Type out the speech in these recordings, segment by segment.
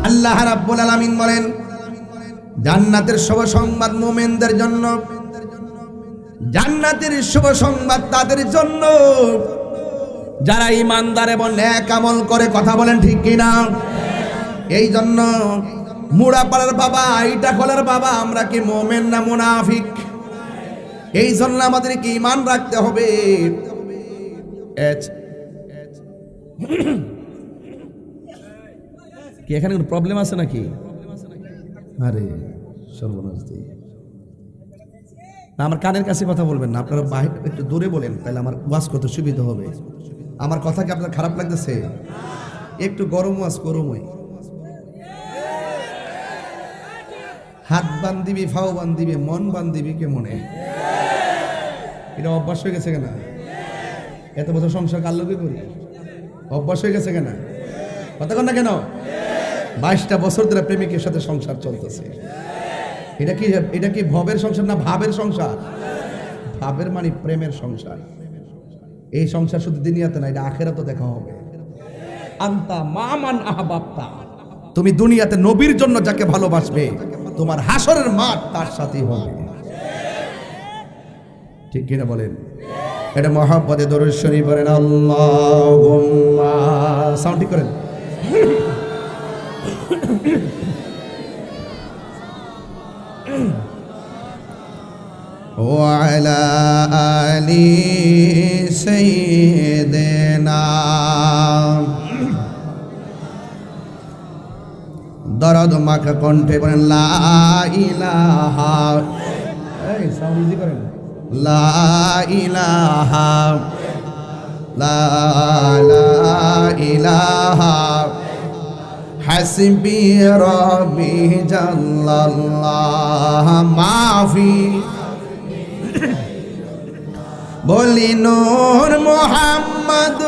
আল্লাহ রাব্বুল আলামিন বলেন জান্নাতের শুভ সংবাদ মুমিনদের জন্য, জান্নাতের শুভ সংবাদ তাদের জন্য যারা ঈমানদার এবং নেক আমল করে। কথা বলেন ঠিক কিনা? এই জন্য মুড়াপাড়ার বাবা, ইটাখোলার বাবা, আমরা কি মুমিন না মুনাফিক? এই জন্য আমাদেরকে ঈমান রাখতে হবে। কি এখানে কোনো প্রবলেম আছে নাকি? আরে সর্বনাশ দিই না, আমার কানের কাছে কথা বলবেন না, আপনারা বাইরে একটু দূরে বলেন, তাহলে আমার ওয়াজ করতে সুবিধা হবে। আমার কথা কি আপনার খারাপ লাগতেছে? একটু গরম ওয়াজ গরমই, হাত বান্ধিবি, ফাও বান্ধিবি, মন বান্ধিবি কে মনে, এটা অভ্যাস হয়ে গেছে কেনা? এত বছর সংসার কার লোকে করি, অভ্যাস হয়ে গেছে কেনা? কথা কন না কেন? 22টা বছর ধরে প্রেমিকের সাথে সংসার চলতেছে। এটা কি ভবের সংসার না ভাবের সংসার? ভাবের মানে প্রেমের সংসার। এই সংসার শুধু দুনিয়াতে না, এটা আখিরাতে দেখা হবে। আনতা মামান আহবাবতা, তুমি দুনিয়াতে নবীর জন্য যাকে ভালোবাসবে, তোমার হাসরের মাঠ তার সাথেই হবে। ঠিক কিনা বলেন? এটা মহব্বতে দরুদ শরীফ পড়েন, আল্লাহুম্মা, সাউন্ড ঠিক করেন। ওয়ালা আলি সাইয়্যিদিনা, দরদ মাখা কণ্ঠে বলেন লা ইলাহা, এই সাউন্ড ইজি করেন, লা ইলাহা, লা ইলাহা হাসবি রব্বি জাল্লাল্লাহ মাফি, বলি নূর মুহাম্মদ,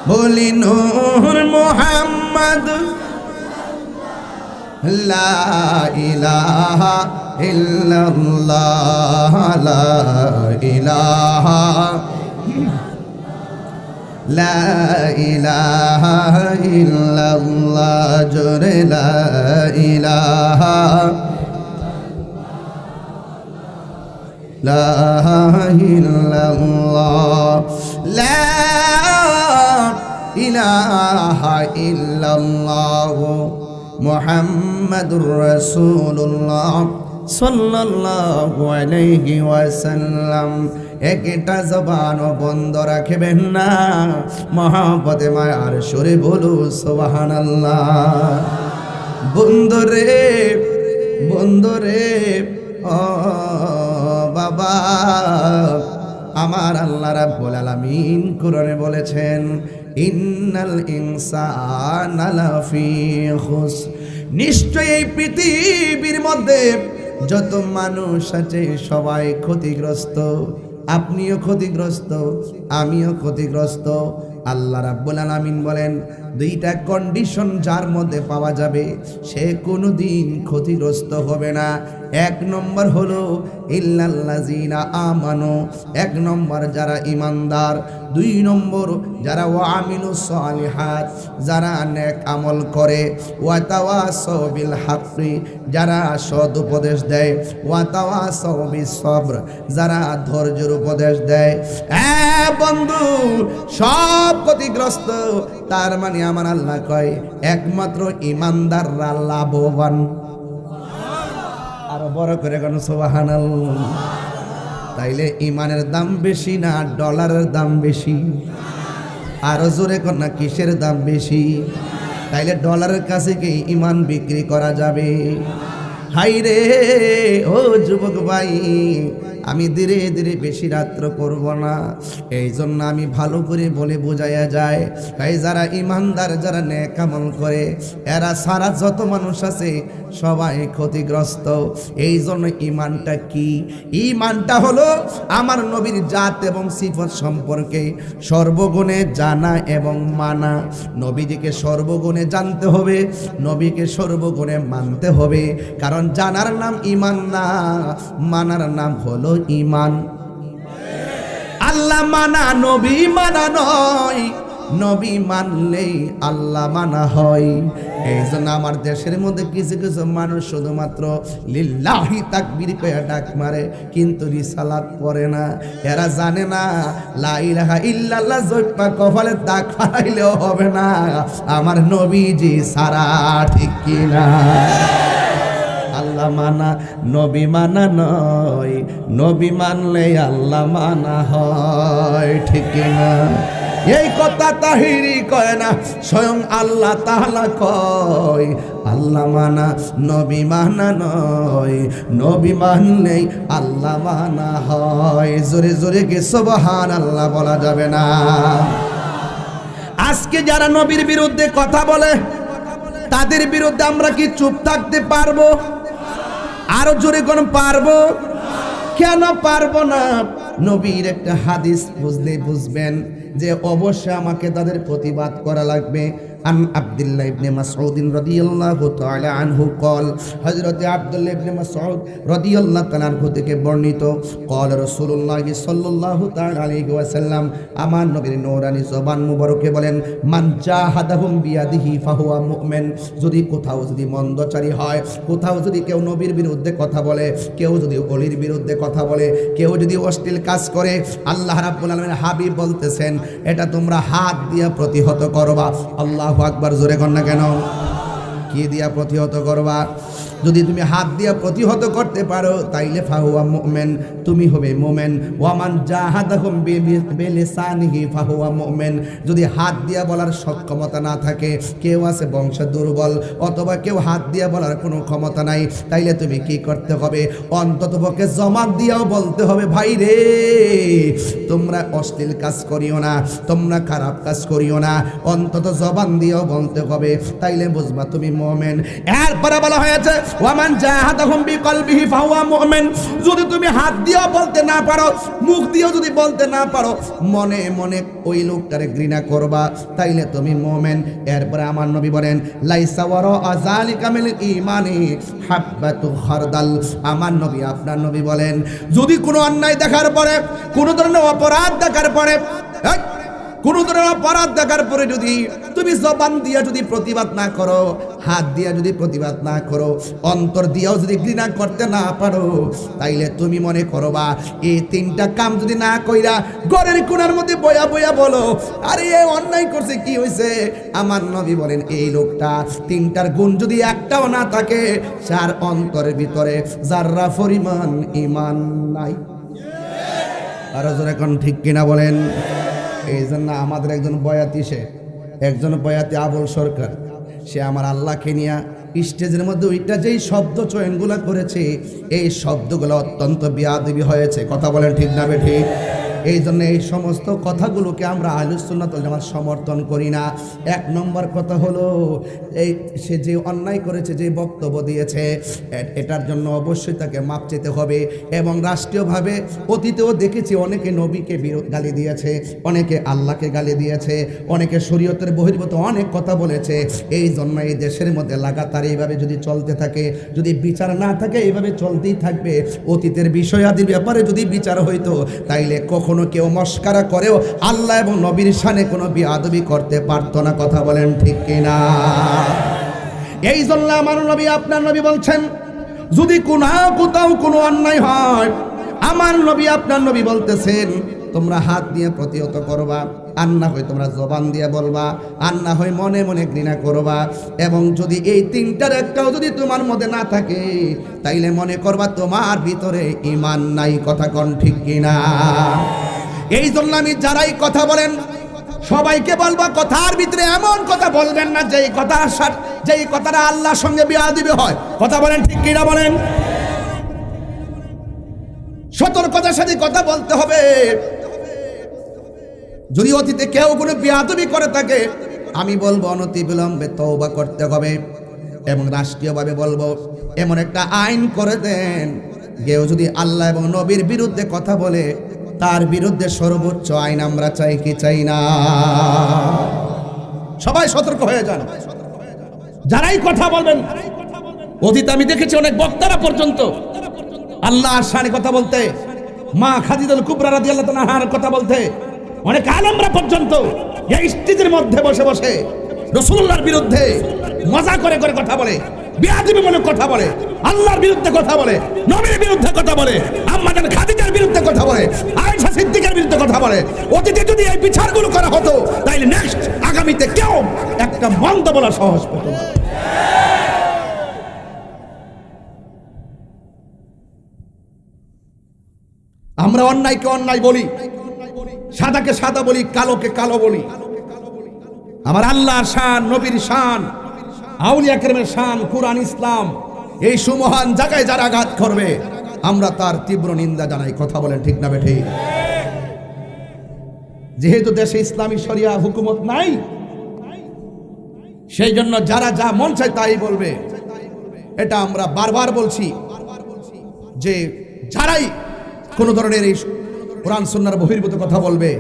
বলি নূর মুহাম্মদ, লা ইলাহা ইল্লাল্লাহ, লা ইলাহা, লা ইলাহা ইল্লাল্লাহ, জোরে লা ইলাহা, লা ইল্লাল্লাহ, লা ইলাহা ইল্লাল্লাহ মুহাম্মাদুর রাসূলুল্লাহ সাল্লাল্লাহু আলাইহি ওয়াসাল্লাম। একটা জবান বন্ধ রাখবেন না, মহব্বতে মায়ার সুরে বলু সুবহানাল্লাহ। বন্ধুরে বন্ধুরে, ও বাবা, আমার আল্লাহ রাব্বুল আলামিন কোরআনে বলেছেন, ইন্নাল ইনসানা লাফি খুসর, নিশ্চয়ই এই পৃথিবীর মধ্যে যত মানুষ আছে সবাই ক্ষতিগ্রস্ত। আপনিও ক্ষতিগ্রস্ত, আমিও ক্ষতিগ্রস্ত। আল্লাহ রাব্বুল আলামিন বলেন, দুইটা কন্ডিশন যার মধ্যে পাওয়া যাবে সে কোনোদিন ক্ষতিগ্রস্ত হবে না। এক নম্বর হলো ইল্লাল্লাযিনা আমানু, এক নম্বর যারা ইমানদার। দুই নম্বর যারা ওয়ামিলুস সালিহাত, যারা নেক আমল করে। ওয়া তাওয়াসাউ বিল হাক্কি, যারা সৎ উপদেশ দেয়। ওয়া তাওয়াসাউ বিস সবর, যারা ধৈর্যের উপদেশ দেয়। বন্ধু, সব ক্ষতিগ্রস্ত। তার মানে আমার আল্লাহ কয় একমাত্র ইমানদাররা লাভবান। আরো বড় করে কোন সুবহানাল্লাহ। তাইলে ইমানের দাম বেশি না ডলারের দাম বেশি? আরো জোরে কোন না কিসের দাম বেশি? তাইলে ডলারের কাছে কি ইমান বিক্রি করা যাবে? হাই রে ও যুবক ভাই, আমি ধীরে ধীরে বেশি রাত্র করব না। এই জন্য আমি ভালো করে বলে বোঝাইয়া যায়, তাই যারা ইমানদার, যারা নেক আমল করে, এরা সারা যত মানুষ আছে সবাই ক্ষতিগ্রস্ত। এই জন্য ইমানটা কি? ইমানটা হলো আমার নবীর জাত এবং সিফত সম্পর্কে সর্বগুণে জানা এবং মানা। নবীজিকে সর্বগুণে জানতে হবে, নবীকে সর্বগুণে মানতে হবে। কারণ জানার নাম ইমান না, মানার নাম হলো ইমান। আল্লাহ মানা, নবী মানা নয়। নবী মানলেই আল্লাহ মানা হয়। এই জন্য আমার দেশের মধ্যে কিছু কিছু মানুষ শুধুমাত্র লিল্লাহি তাকবীর কয়ে ডাক মারে, কিন্তু রিসালাত পড়ে না। এরা জানে না লা ইলাহা ইল্লাল্লাহ জপা কপালে দাগ ফালাইলেও হবে না, আমার নবীজি সারা, ঠিক কিনা? আল্লাহ মানা নবী মানা নয়, নবী মানলে আল্লাহ মানা হয়, ঠিক কিনা? এই কথা তাহিরি কয় না, স্বয়ং আল্লাহ তাআলা কয় আল্লাহ মানা নবী মানা নয়, নবী মানলেই আল্লাহ মানা হয়। জোরে জোরে কি সুবহানাল্লাহ বলা যাবে না? আজকে যারা নবীর বিরুদ্ধে কথা বলে তাদের বিরুদ্ধে আমরা কি চুপ থাকতে পারবো? আরো জোরে কোন পারবো? কেন পারবো না? নবীর একটা হাদিস বুঝলে বুঝবেন যে অবশ্যই আমাকে তাদের প্রতিবাদ করা লাগবে। আন আব্দুল্লাহ ইবনে মাসউদ রাদিয়াল্লাহু তাআলা আনহু قال হযরত আব্দুল্লাহ ইবনে মাসউদ রাদিয়াল্লাহু তাআলা আনহু থেকে বর্ণিত قال রাসূলুল্লাহ সাল্লাল্লাহু তাআলা আলাইহি ওয়াসাল্লাম, আমার নবীর নূরানী জবান মুবারকে বলেন, মান জাহাদাহুম বিয়াদিহি ফাহুয়া মুমিন। যদি কোথাও যদি মন্দচারী হয়, কোথাও যদি কেউ নবীর বিরুদ্ধে কথা বলে, কেউ যদি ওলির বিরুদ্ধে কথা বলে, কেউ যদি অশ্লীল কাজ করে, আল্লাহ রাব্বুল আলামিন হাবিব বলতেছেন এটা তোমরা হাত দিয়ে প্রতিহত করবা। আল্লাহু আকবার, জোরে কর না কেন? কি দিয়া প্রতিহত করবা? যদি তুমি হাত দিয়ে প্রতিহত করতে পারো তাইলে ফাহুয়া মুমিন, তুমি হবে মুমিন। ওয়ামান জাহাদাহুম বিলিসানিহি ফাহুয়া মুমিন। যদি হাত দিয়ে বলার সক্ষমতা না থাকে, কেউ আছে বংশ দুর্বল অথবা কেউ হাত দিয়ে বলার কোনো ক্ষমতা নাই, তাইলে তুমি কি করতে হবে? অন্ততপক্ষে জবান দিয়েও বলতে হবে, ভাই রে তোমরা অশ্লীল কাজ করিও না, তোমরা খারাপ কাজ করিও না, অন্তত জবান দিয়েও বলতে হবে, তাইলে বুঝবা তুমি মুমিন। এরপরে বলা হয়েছে ওয়ামান জাহাদাহুম বিকলবিহি ফাহুয়া মুমিন। যদি তুমি হাত দিয়েও বলতে না পারো, মুখ দিয়েও যদি বলতে না পারো, মনে মনে ওই লোকটারে ঘৃণা করবা, তাইলে তুমি মুমিন। এরপরে আমার নবী বলেন লাইসা ওয়ারা যালিকা মিল ঈমানি হাববাতু খারদাল। আমার নবী আপনার নবী বলেন যদি কোনো অন্যায় দেখার পরে, কোনো ধরনের অপরাধ দেখার পরে, কোনো ধরনের অপরাধ দেখার পরে যদি তুমি জবান দিয়ে যদি প্রতিবাদ না করো, হাত দিয়ে যদি প্রতিবাদ না করো, অন্তর দিয়েও যদি ঘৃণা করতে না পারো, তাইলে তুমি মনে করবা এই তিনটা কাম যদি না কইরা ঘরের কোণার মধ্যে বয়া বয়া বলো আরে এ অন্যায় করছে, কি হয়েছে? আমার নবী বলেন এই লোকটা তিনটার গুণ যদি একটাও না থাকে, যার অন্তরের ভিতরে যাররা পরিমাণ ঈমান নাই। আর জোরে কোন ঠিক কিনা বলেন? এই জন্য আমাদের একজন বয়াতি আবুল সরকার, সে আমার আল্লাহকে নিয়ে স্টেজের মধ্যে ওইটা যেই শব্দ চয়নগুলো করেছে, এই শব্দগুলো অত্যন্ত বেয়াদবি হয়েছে। কথা বলেন ঠিক না বেঠিক? এই জন্য এই সমস্ত কথাগুলোকে আমরা আহলুস সুন্নাত ওয়াল জামাত সমর্থন করি না। এক নম্বর কথা হলো এই সে যে অন্যায় করেছে, যে বক্তব্য দিয়েছে, এটার জন্য অবশ্যই তাকে মাপ চেতে হবে। এবং রাষ্ট্রীয়ভাবে অতীতেও দেখেছি অনেকে নবীকে গালি দিয়েছে, অনেকে আল্লাহকে গালি দিয়েছে, অনেকে শরীয়তের বহির্ভূত অনেক কথা বলেছে। এই জন্য এই দেশের মধ্যে লাগাতার এইভাবে যদি চলতে থাকে, যদি বিচার না থাকে, এইভাবে চলতেই থাকবে। অতীতের বিষয়াদির ব্যাপারে যদি বিচার হইতো, তাইলে কখনো কেউ মস্কারা করেও আল্লাহ এবং নবীর শানে কোনো বিয়াদবি করতে পারতো না। কথা বলেন ঠিক কিনা? এই জন্য আমার নবী আপনার নবী বলছেন যদি কোথাও কোনো অন্যায় হয়, আমার নবী আপনার নবী বলতেছেন তোমরা হাত দিয়ে প্রতিহত করবা, আর না হয় তোমরা জবান দিয়ে বলবা, আর না হয় মনে মনে ঘৃণা করবা। এবং যদি এই তিনটার একটাও যদি তোমার মধ্যে না থাকে, তাইলে মনে করবা তোমার ভিতরে ঈমান নাই। কথা কোন ঠিক কিনা? এই জন্য আমি যারাই কথা বলেন সবাইকে বলবো কথার ভিতরে এমন কথা বলবেন না যেই কথাটা আল্লাহর সঙ্গে বিয়াদবি হয়। কথা বলেন ঠিক কিনা বলেন? সতর্কতার সাথে কথা বলতে হবে। যদি অতীতে কেউ কোনো বিয়াদবি করে থাকে, আমি বলবো অনতি বিলম্বে তওবা করতে হবে। এবং রাষ্ট্রীয়ভাবে বলবো এমন একটা আইন করে দেন, কেউ যদি আল্লাহ এবং নবীর বিরুদ্ধে কথা বলে, তার বিরুদ্ধে সর্বোচ্চ আইন আমরা চাই কি চাই না? সবাই সতর্ক হয়ে যান যারাই কথা বলবেন। অতীতে আমি দেখেছি অনেক বক্তারা পর্যন্ত আল্লাহর শানে কথা বলতে, মা খাদিজাতুল কুবরা রাদিয়াল্লাহু তাআলার কথা বলতে, অনেক আলেমরা পর্যন্ত এই স্টেজের মধ্যে বসে বসে রাসূলুল্লাহর বিরুদ্ধে মজা করে করে কথা বলে, বেয়াদবি মনে কথা বলে, আল্লাহর বিরুদ্ধে কথা বলে, নবীর বিরুদ্ধে কথা বলে, আম্মা জান খাদিজার বিরুদ্ধে কথা বলে, আয়েশা সিদ্দিকার বিরুদ্ধে কথা বলে, অতীতে যদি এই বিচারগুলো করা হতো তাহলে নেক্সট আগামীতে কেউ একটা মন্দ বলা সাহস পেত না। আমরা অন্যায়কে অন্যায় বলি, সাদাকে সাদা বলি, কালোকে কালো বলি। আমার আল্লাহর শান, নবীর শান, আউলিয়া কেরামের শান, কুরআন, ইসলাম, এই সুমহান জায়গায় যারা আঘাত করবে আমরা তার তীব্র নিন্দা জানাই। কথা বলেন ঠিক না বেঠে? যেহেতু দেশে ইসলামী শরিয়া হুকুমত নাই, সেই জন্য যারা যা মন চায় তাই বলবে। এটা আমরা বারবার বলছি যে যারাই কোন ধরনের এই কোরআন সুন্নাহর বহির্ভূত কথা বলবে,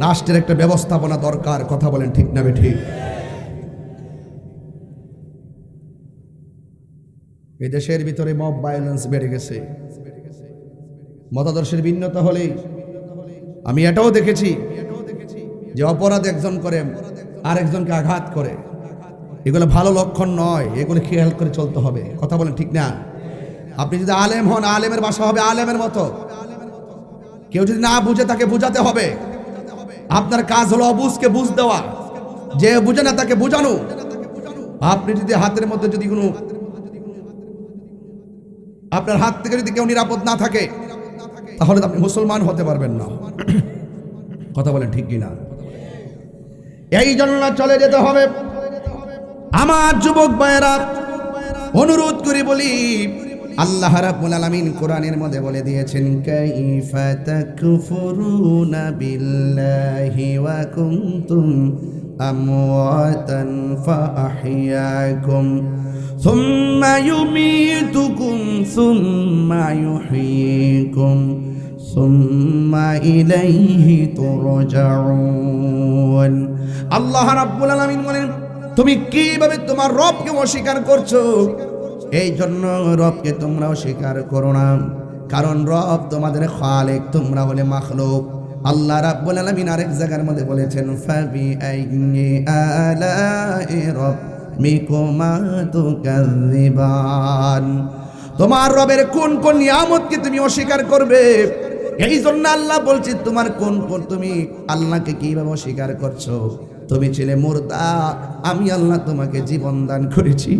রাষ্ট্রের একটা ব্যবস্থাপনা দরকার। কথা বলেন ঠিক না বেঠিক? এই দেশের ভিতরে মব ভায়োলেন্স বেড়ে গেছে। মতাদর্শের ভিন্নতা হলেই আমি এটাও দেখেছি যে অপরাধ একজন করে আরেকজনকে আঘাত করে, এগুলো ভালো লক্ষণ নয়, এগুলো খেয়াল করে চলতে হবে। কথা বলেন ঠিক না? আপনি যদি আলেম হন, আলেমের ভাষা হবে আলেমের মতো। কেউ যদি না বুঝে তাকে বুঝাতে হবে। আপনার কাজ হলো অবুঝকে বুঝ দেওয়া, যে বুঝে না তাকে বুঝানো। আপনি যদি হাতের মধ্যে যদি কোনো আপনার হাত থেকে যদি কেউ নিরাপদ না থাকে তাহলে আপনি মুসলমান হতে পারবেন না। কথা বলেন ঠিক কিনা? এই জন্য চলে যেতে হবে। আমার যুবক ভাইয়েরা, অনুরোধ করে বলি, আল্লাহ রাব্বুল আলামিন কোরআনের মধ্যে বলে দিয়েছেন, কাইফা তাকফুরুনা বিল্লাহি ওয়া কুনতুম আমওয়াতান ফাআহইয়াকুম সুম্মা ইউমীতুকুম সুম্মা ইউহয়ীকুম সুম্মা ইলাইহি তুরজাউন। আল্লাহ রাব্বুল আলামিন বলেন, তুমি কিভাবে তোমার রবকে অস্বীকার করছো? এই জন্য রবকে তোমরা অস্বীকার করো না, কারণ রব তোমাদের খালেক, তোমরা হলে মাখলুক। আল্লাহ রাব্বুল আলামিন আরেক জায়গার মধ্যে বলেছেন, ফাবি আইয়ি আলাই রাব্বিকুমা তুকাযযিবান। তোমার রবের কোন কোন নিয়ামতকে তুমি অস্বীকার করবে? এই জন্য আল্লাহ বলছে, তোমার কোন কোন, তুমি আল্লাহকে কিভাবে অস্বীকার করছো? তুমি ছিলে মুর্দা, আমি আল্লাহ তোমাকে জীবন দান করেছি।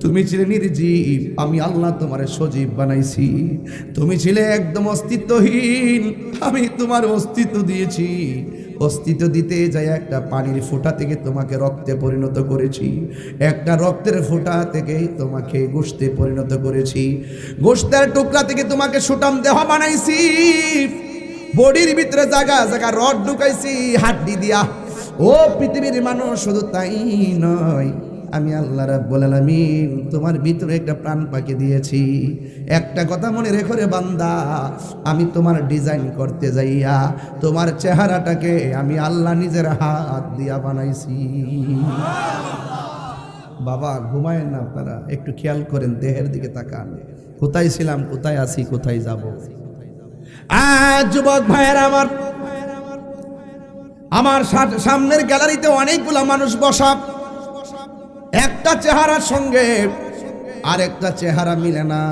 তুমি ছিলে নির্জীব, আমি আল্লাহ তোমার সজীব বানাইছি। তুমি ছিলে একদম অস্তিত্বহীন, আমি তোমার অস্তিত্ব দিয়েছি। অস্তিত্ব দিতে যাই একটা পানির ফোঁটা থেকে তোমাকে রক্তে পরিণত করেছি, একটা রক্তের ফোঁটা থেকে তোমাকে গোশতে পরিণত করেছি, গোশতের টুকরা থেকে তোমাকে সুটাম দেহ বানাইছি, বডির ভিতরে জায়গা জায়গা রড ঢুকাইছি হাড্ডি দিয়া। ও পৃথিবীর মানুষ, শুধু তাই নয়, আমি আল্লাহ রাব্বুল আলামিন তোমার ভিতরে একটা প্রাণ পাখি দিয়েছি। একটা কথা মনে রেখো রে বান্দা, আমি তোমার ডিজাইন করতে যাইয়া তোমার চেহারাটাকে আমি আল্লাহ নিজের হাত দিয়া বানাইছি। বাবা ঘুমায়েন না আপনারা, একটু খেয়াল করেন, দেহের দিকে তাকান। কোথায় ছিলাম, কোথায় আছি, কোথায় যাব? যুবক ভাইয়েরা আমার সামনের গ্যালারিতে অনেকগুলা মানুষ বসা, একটা চেহারার সঙ্গে আরেকটা চেহারা মিলে না,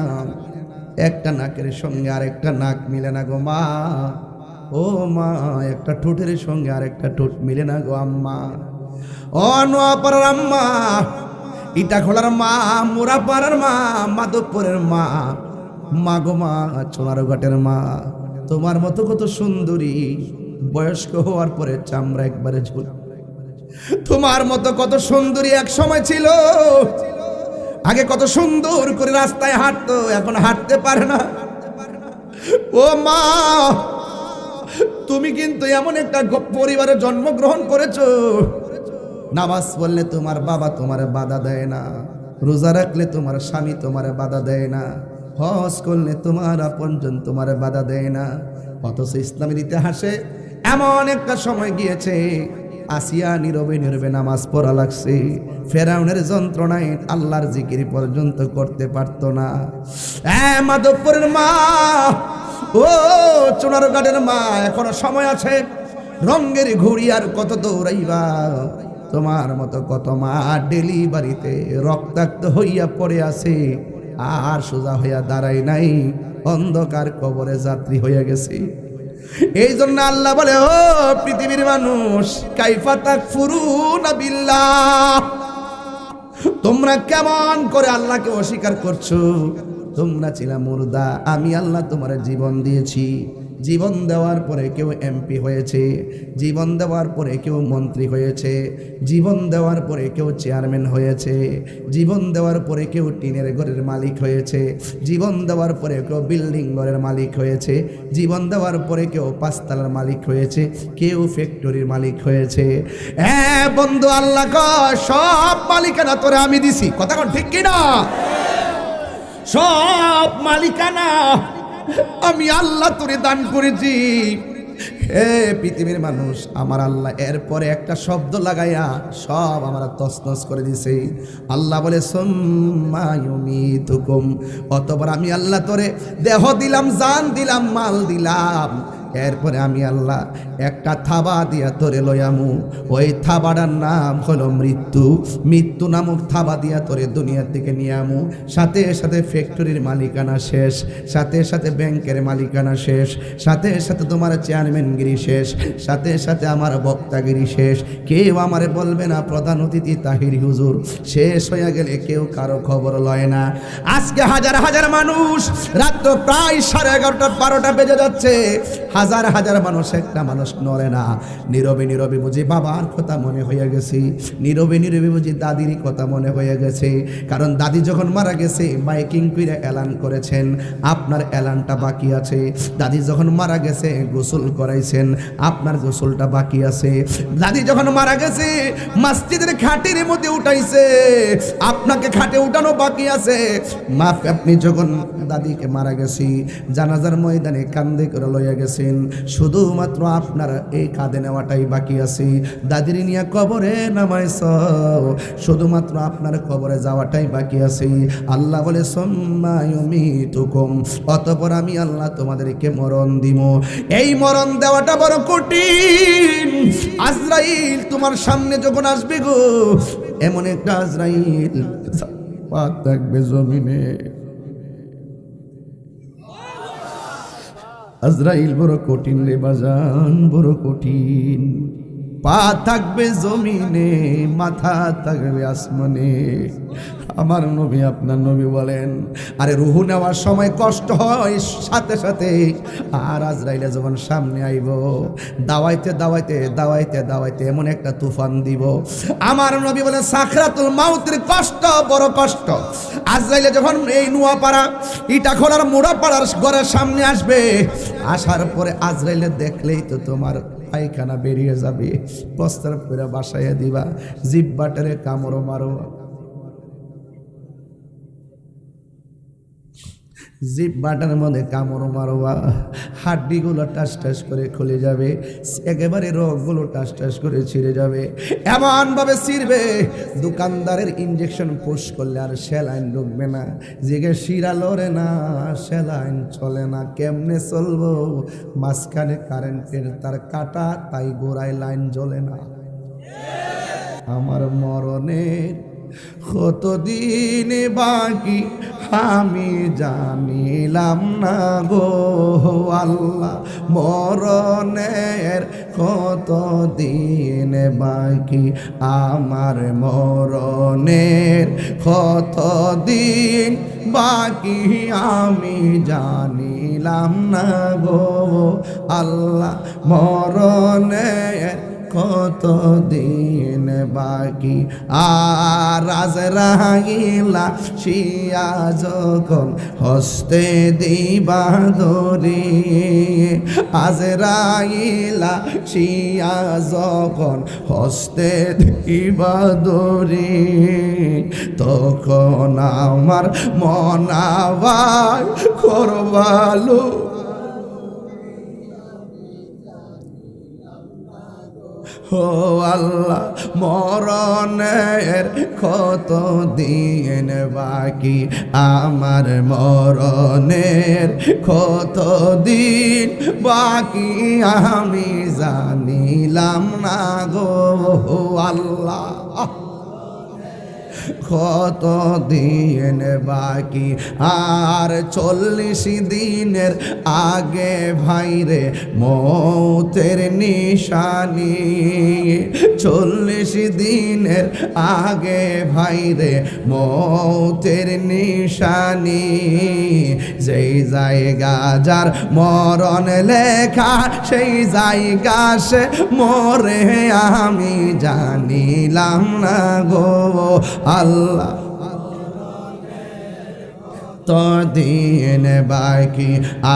একটা নাকের সঙ্গে আরেকটা নাক মিলে না গো মা। ও মা, একটা ঠোঁটের সঙ্গে আরেকটা ঠোঁট মিলে না গো আম্মা। ও নোয়াপাড়ার আম্মা, ইটাখোলার মা, মুরাপাড়ার মা, মাধবপুরের মা, মা গো মা, সোনারঘাটের মা, তোমার মতো কত সুন্দরী, বয়স্ক হওয়ার পরে চামড়া একবারে ঝুল। তোমার মতো কত সুন্দরী এক সময় ছিল, আগে কত সুন্দর করে রাস্তায় হাঁটতো, এখন হাঁটতে পারে না। ও মা, তুমি কিন্তু এমন একটা পরিবারে জন্মগ্রহণ করেছো, নামাজ পড়লে তোমার বাবা তোমার বাধা দেয় না, রোজা রাখলে তোমার স্বামী তোমার বাধা দেয় না, হজ করলে তোমার আপনজন তোমার বাধা দেয় না। অথচ ইসলামের ইতিহাসে এমন একটা সময় গিয়েছে, আসিয়া নীরবে নীরবে নামাজ পড়া লাগছে, ফেরাউনের যন্ত্রণায় আল্লাহর জিকির পর্যন্ত করতে পারতো না। মাধবপুরের মা, ও সোনারঘাটের মা, এখনো সময় আছে, রঙের ঘুড়ি আর কত দৌড়াইবা, তোমার মতো কত মা ডেলিভারিতে রক্তাক্ত হইয়া পড়ে আছে, আর সোজা হইয়া দাঁড়াই নাই, অন্ধকার কবরে যাত্রী হইয়া গেছে। এই জন্য আল্লাহ বলে, ও পৃথিবীর মানুষ, কাইফা তাকফুরুনা বিল্লাহ, তোমরা কেমন করে আল্লাহকে অস্বীকার করছো? তোমরা ছিলা মুর্দা, আমি আল্লাহ তোমার জীবন দিয়েছি। জীবন দেওয়ার পরে কেউ এমপি হয়েছে, জীবন দেওয়ার পরে কেউ মন্ত্রী হয়েছে, জীবন দেওয়ার পরে কেউ চেয়ারম্যান হয়েছে, জীবন দেওয়ার পরে কেউ টিনের ঘরের মালিক হয়েছে, জীবন দেওয়ার পরে কেউ বিল্ডিং ঘরের মালিক হয়েছে, জীবন দেওয়ার পরে কেউ পাঁচতলার মালিক হয়েছে, কেউ ফ্যাক্টরির মালিক হয়েছে। হ্যাঁ বন্ধু, আল্লাহ কয় সব মালিকানা তোরে আমি দিছি। কথা কন ঠিক কিনা? সব মালিকানা আমি আল্লাহ তোরে দান করেছি। হে পৃথিবীর মানুষ, আমার আল্লাহ এরপরে একটা শব্দ লাগাইয়া সব আমরা তছনছ করে দিছে। আল্লাহ বলে সুম্মা ইউমিতুকুম, অতঃপর আমি আল্লাহ তোরে দেহ দিলাম, জান দিলাম, মাল দিলাম, এরপরে আমি আল্লাহ একটা থাবা দিয়া তোরে লয়ামু। ওই থাবাটার নাম হলো মৃত্যু। মৃত্যু নামক থাবা দিয়া তোরে দুনিয়ার থেকে নিয়ে আমু। সাথে সাথে ফ্যাক্টরির মালিকানা শেষ, সাথে সাথে ব্যাংকের মালিকানা শেষ, সাথে সাথে তোমার চেয়ারম্যানগিরি শেষ, সাথে সাথে আমার বক্তাগিরি শেষ। কেউ আমারে বলবে না প্রধান অতিথি তাহির হুজুর। শেষ হয়ে গেলে কেউ কারো খবর লয় না। আজকে হাজার হাজার মানুষ, রাত্র প্রায় 11:30 12টা বেজে যাচ্ছে, হাজার হাজার মানুষ, একটা মানুষ নড়ে না। নীরবে নীরবে বুঝি বাবার কথা মনে হয়ে গেছে, নীরবে নীরবে বুঝি দাদির কথা মনে হয়ে গেছে। কারণ দাদি যখন মারা গেছে মাইকিং করে এলান করেছেন, আপনার এলানটা বাকি আছে। দাদি যখন মারা গেছে গোসল করাইছেন, আপনার গোসলটা বাকি আছে। দাদি যখন মারা গেছে মসজিদের খাটের মধ্যে উঠাইছে, আপনাকে খাটে উঠানো বাকি আছে। আপনি যখন দাদিকে মারা গেছি জানাজার ময়দানে কান্দে করে লইয়া গেছেন, শুধুমাত্র আপনার এই কাঁধে নেওয়াটাই বাকি আছে। দাদির নিয়ে কবরে নামাইছ, শুধুমাত্র আপনার কবরে যাওয়াটাই বাকি আছে। আল্লাহ বলে সুম্মা ইউমিতুকুম, অতঃপর আমি আল্লাহ তোমাদেরকে মরণ দিব। এই মরণ দেওয়াটা বড় কঠিন। আজরাইল তোমার সামনে যখন আসবে গো, এমন একটা আজরাইল পা থাকবে জমিনে। আজরাইল বড় কঠিন রে বাজান, বড় কঠিন। পা থাকবে জমিনে, মাথা থাকবে আসমানে। আমার নবী, আপনার নবী বলেন, আরে রুহু নেওয়ার সময় কষ্ট হয় সাথে সাথে, আর আজরাইলে যখন সামনে আইব দাওয়াইতে দাওয়াইতে দাওয়াইতে দাওয়াইতে এমন একটা তুফান দিব। আমার নবী বলেন সাকরাতুল মাউতের কষ্ট বড় কষ্ট। আজরাইলে যখন এই নোয়াপাড়া ইটাখোলার মোড়াপাড়ার ঘরের সামনে আসবে, আসার পরে আজরাইলে দেখলেই তো তোমার পায়খানা বেরিয়ে যাবে, প্রস্তাব করে বাসায় দিবা, জিব্বাটারে কামড় মারো, জিব্বাটার মধ্যে কামড় মারবা, হাড্ডিগুলো টাস টাস করে খুলে যাবে, একেবারে রগগুলো টাস টাস করে ছিঁড়ে যাবে, এমনভাবে ছিঁড়বে দোকানদারের ইঞ্জেকশন পুশ করলে আর স্যালাইন ঢুকবে না। যেগে শিরা লড়ে না, স্যালাইন চলে না, কেমনে চলবো? মাঝখানে কারেন্টের তার কাটা, তাই গোড়ায় লাইন জ্বলে না। আমার মরণের কতদিন বাকি আমি জানিলাম না গো আল্লাহ, মরণের কতদিন বাকি, আমার মরণের কতদিন বাকি আমি জানিলাম না গো আল্লাহ, মরণের কতদিন বাকি। আর আজরাইলা শিয়া যখন হস্তে দিবা ধরি, আজরাইলা শিয়া যখন হস্তে দিবা ধরি, তখন আমার মন আবার করবালো, ও আল্লাহ মরণের কত দিন বাকি, আমার মরণের কত দিন বাকি, আমি জানিলাম না গো আল্লাহ। কত দিন বাকি, আর 40 দিনের আগে ভাইরে মৌতের নিশানি, 40 দিনের আগে ভাইরে মৌতের নিশানি, যেই জায়গা যার মরণ লেখা সেই জায়গা সে মরে, আমি জানিলাম না গো আল্লাহ। তো দিন বাকি,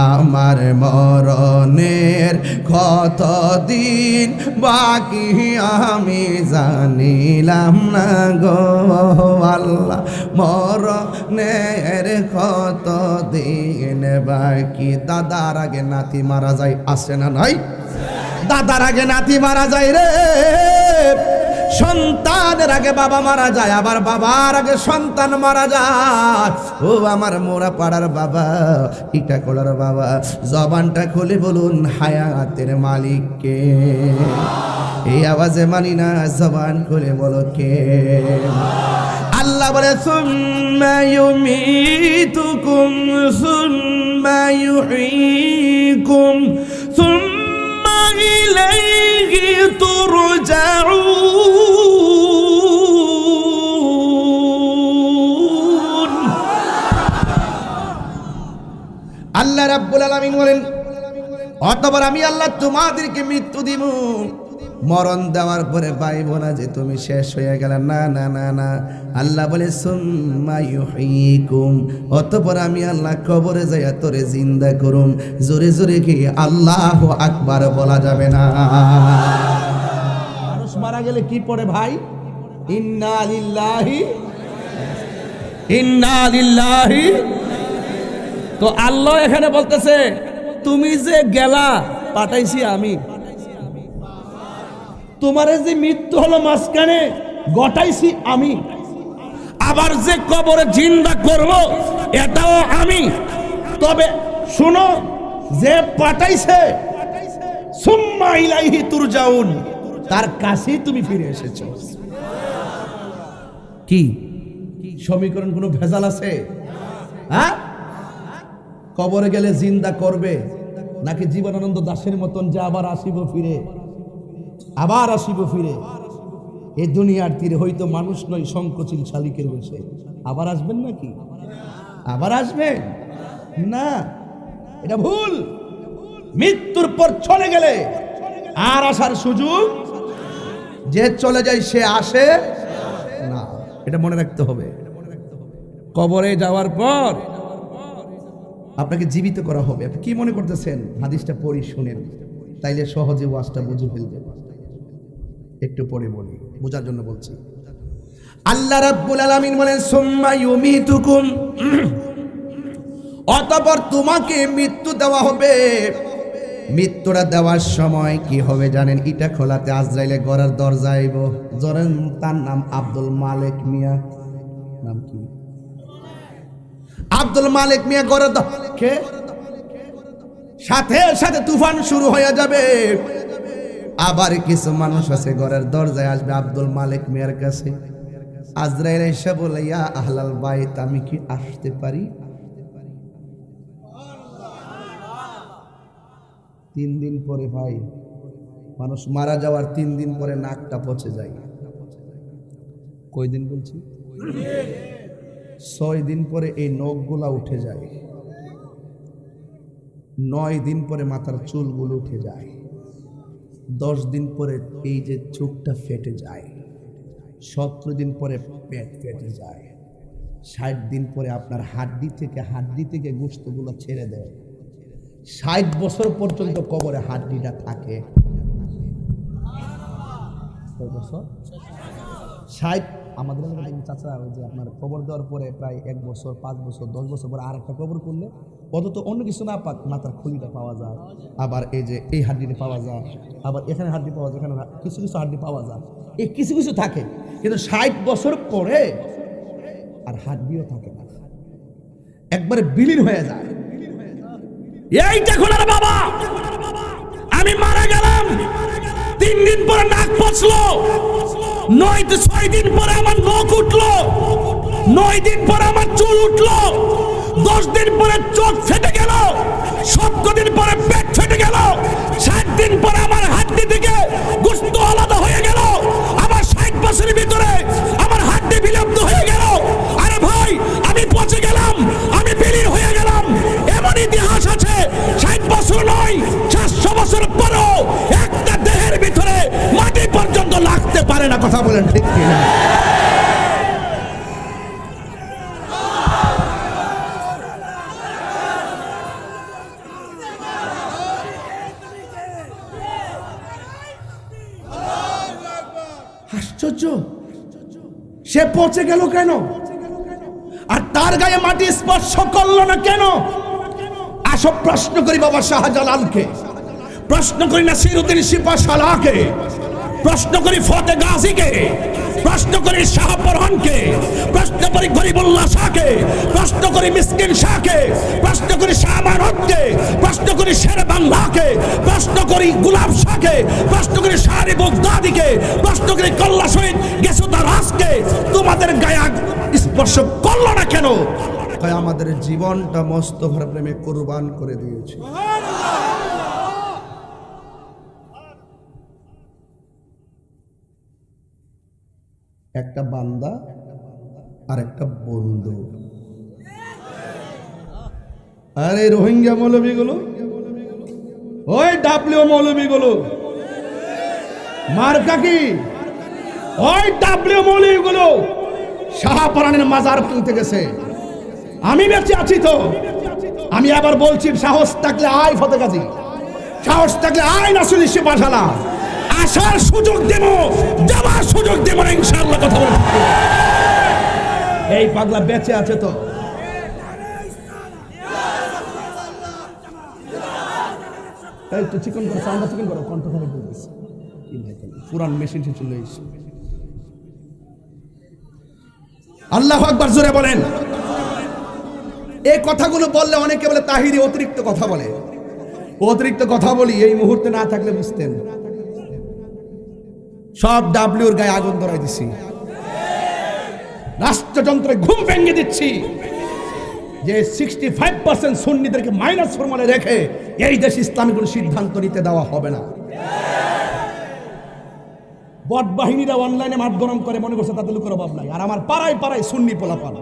আমার মরণের কত দিন বাকি, আমি জানিলাম না গো আল্লাহ। মরণের কত দিন বাকি। দাদার আগে নাতি মারা যায়, আসে না নাই? দাদার আগে নাতি মারা যায় রে, সন্তানের আগে বাবা মারা যায়, আবার বাবার আগে সন্তান মারা যায়। ও আমার মোরা পাড়ার বাবা, ইটা কলার বাবা, জবানটা খুলে বলুন হায়াতের মালিক কে? এই আওয়াজে মানি না, জবান খুলে বলো কে? আল্লাহ বলে সুম্মা ইউমিতুকুম সুম্মা ইউহয়িকুম সুম্মা ইলাইহি তুরজাউন। আল্লাহ রাব্বুল আলামিন বলেন, অতঃপর আমি আল্লাহ তোমাদেরকে মৃত্যু দিব। মরণ দেওয়ার পরে পাইব না যে তুমি শেষ হয়ে গেলে, না না না না। আল্লাহ বলে সুম্মা ইউহয়িকুম, অতঃপর আমি আল্লাহ কবরে যাইয়া তোরে জিন্দা করুম। জোরে জোরে কি আল্লাহু আকবার বলা যাবে না? মানুষ মারা গেলে কি পড়ে ভাই? ইন্না লিল্লাহি ইন্না লিল্লাহি। তো আল্লাহ এখানে বলতেছে তুমি যে গেলা পাঠাইছি আমি, তোমারে যে মৃত্যু হলো মাঝখানে ঘটাইছি আমি, আবার যে কবরে জিন্দা করব এটাও আমি। তবে শুনো, যে পাঠাইছে সুম্মা ইলাইহি তুরজাউন, তার কাছেই তুমি ফিরে এসেছো। কি সমীকরণ কোনো ভেজাল আছে? হ্যাঁ, কবরে গেলে জিন্দা করবে নাকি জীবনানন্দ দাশের মতন যে আবার আসিব ফিরে, আবার আসিব ফিরে? এই দুনিয়ার তীরে হয়তো মানুষ নয়, শঙ্খচিল শালিকের বসে আবার আসবেন নাকি? আবার আসবেন না, এটা ভুল। মৃত্যুর পর চলে গেলে আর আসার সুযোগ, যে চলে যায় সে আসে না, এটা মনে রাখতে হবে। কবরে যাওয়ার পর আপনাকে জীবিত করা হবে। আপনি কি মনে করতেছেন? হাদিসটা পড়ি শুনেন, তাইলে সহজে ওয়াজটা বুঝে ফেলবেন। একটু পরে বলি, বোঝার জন্য বলছি। আল্লাহ রাব্বুল আলামিন বলেন সুম্মা ইউমিতুকুম, অতঃপর তোমাকে মৃত্যু দেওয়া হবে। মৃত্যুটা দেওয়ার সময় কি হবে জানেন? ইটা খোলাতে আজরাইলে ঘরের দরজা আইব। জরেন তার নাম আব্দুল মালিক মিয়া। নাম কি? আব্দুল মালিক মিয়া। ঘরের কে সাথে সাথে তুফান শুরু হয়ে যাবে। আবার কিছু মানুষ আছে ঘরের দরজায় আসবে আব্দুল মালিক মিয়ার কাছে। আজরাইল এসে বলে, ইয়া আহলাল বাইত, আমি কি আসতে পারি? 3 দিন পরে ভাই, মানুষ মারা যাওয়ার 3 দিন পরে নাকটা পচে যায়। কয় দিন বলছি? 6 দিন পরে এই নখগুলা উঠে যায়। 9 দিন পরে মাথার চুলগুলো উঠে যায়। 10 দিন পরে এই যে চোখটা ফেটে যায়। 17 দিন পরে পেট ফেটে যায়। 60 দিন পরে আপনার হাড্ডি থেকে গোশতগুলো ছেড়ে দেয়। 60 বছর পর্যন্ত কবরে হাড্ডিটা থাকে। কয় বছর? 60। আমাদের চাচা ওই যে আপনার কবর দেওয়ার পরে প্রায় 1 বছর 5 বছর 10 বছর পরে আর একটা কবর করলে অত অন্য কিছু না পাক মাথার খুলিটা পাওয়া যায়, আবার এই যে এই হাড্ডিটা পাওয়া যায়, আবার এখানে হাড্ডি পাওয়া যায়, এখানে কিছু কিছু হাড্ডি পাওয়া যায়, এই কিছু কিছু থাকে, কিন্তু 60 বছর পরে আর হাড্ডিও থাকে না, একবারে বিলীন হয়ে যায়। এইটা খোলার বাবা, আমি মারা গেলাম 3 দিন পরে নাক পচলো, 6 দিন পরে আমার নখ উঠলো, 9 দিন পরে আমার চুল উঠলো, 10 দিন পরে চোখ ফেটে গেল, 17 দিন পরে পেট ফেটে গেল, 60 দিন পরে আমার হাড্ডি থেকে গোশত আলাদা হয়ে গেল, আবার 60 বছরের ভিতরে আমার হাড্ডি বিলুপ্ত হয়ে গেল। আরে ভাই, আমি পচে গেলাম, আমি বিলীন হয়ে গেলাম, এমন ইতিহাস আছে। 60 বছর নয়, 400 বছর পরেও একটা দেহের ভিতরে মাটি পর্যন্ত লাগতে পারে না। কথা বলেন ঠিক কিনা? আশ্চর্য, সে পচে গেল কেন? আর তার গায়ে মাটি স্পর্শ করলো না কেন? আসো প্রশ্ন করি বাবা শাহজালালকে, প্রশ্ন করি নাসিরউদ্দিন সিপাহসালাহকে, প্রশ্ন করি ফতে গাজীকে, প্রশ্ন করি শাহপরহানকে, প্রশ্ন করি গরিবুল্লাহ শাহকে, প্রশ্ন করি মিসকিন শাহকে, প্রশ্ন করি শাহ আমানতকে, প্রশ্ন করি শের বাংলাকে, প্রশ্ন করি গুলাব শাহকে, প্রশ্ন করি শাহরি বগদাদিকে, প্রশ্ন করি কল্লা শহীদ গেসুদা রাজকে, তোমাদের গায়ে স্পর্শ করলো না কেন? তাই আমাদের জীবনটা মোস্তফার প্রেমে কুরবান করে দিয়েছে। একটা বান্দা আর একটা বন্ধু। আরে রোহিঙ্গা মৌলবী গুলো, ওই ডাবলিউ মৌলবী গুলো, মার্কা কি? ওই ডাবলিউ মৌলবী গুলো শাহপরানের মাজার ভাঙতে গেছে। আমি বেঁচে আছি তো, আমি আবার বলছি, সাহস থাকলে আয় ফতে গাজী, সাহস থাকলে আয় নাসিরউদ্দিন সিপাহসালাহ, আসার সুযোগ দেব, যাওয়ার সুযোগ দেব না ইনশাআল্লাহ। কথা বলুন, এই পাগলা বেঁচে আছে তো। এই তো চিকন করে সাউন্ড চিকন করো, কণ্ঠ খারাপ করে দিচ্ছে। কি ভাই, পুরান মেশিন চলে এসেছে। আল্লাহু আকবার, জোরে বলেন। এই কথাগুলো বললে অনেকে বলে তাহিরি অতিরিক্ত কথা বলে। অতিরিক্ত কথা বলি, এই মুহূর্তে না থাকলে বুঝতেন। সব ডাব্লিউর গায়ে আগুন ধরাই দিছি, রাষ্ট্রযন্ত্রে ঘুম ভেঙে দিচ্ছি যে 65% সুন্নিদেরকে মাইনাস ফরমালে রেখে এই দেশ ইসলামী কোনো সিদ্ধান্ত নিতে দেওয়া হবে না। বট বাহিনীরা অনলাইনে মাঠ গরম করে মনে করছে তাদের লোকের অভাব নাই, আর আমার পাড়ায় পাড়ায় সুন্নি পোলাপান,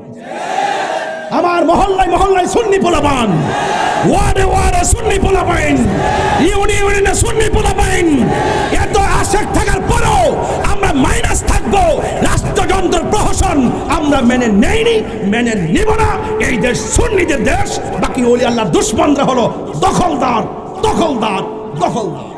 আমার মহল্লায় মহল্লায় সুন্নি পোলাপান, ওয়ার্ডে ওয়ার্ডে সুন্নি পোলাপাইন, ইউনিয়নে সুন্নি পোলাপাইন। এত আশেক থাকার পরেও আমরা মাইনাস থাকবো। রাষ্ট্রযন্ত্রের প্রহসন আমরা মেনে নেইনি, মেনে নিব না। এই দেশ সুন্নিদের দেশ, বাকি ওলি আল্লাহর দুশমনরা হলো দখলদার, দখলদার, দখলদার।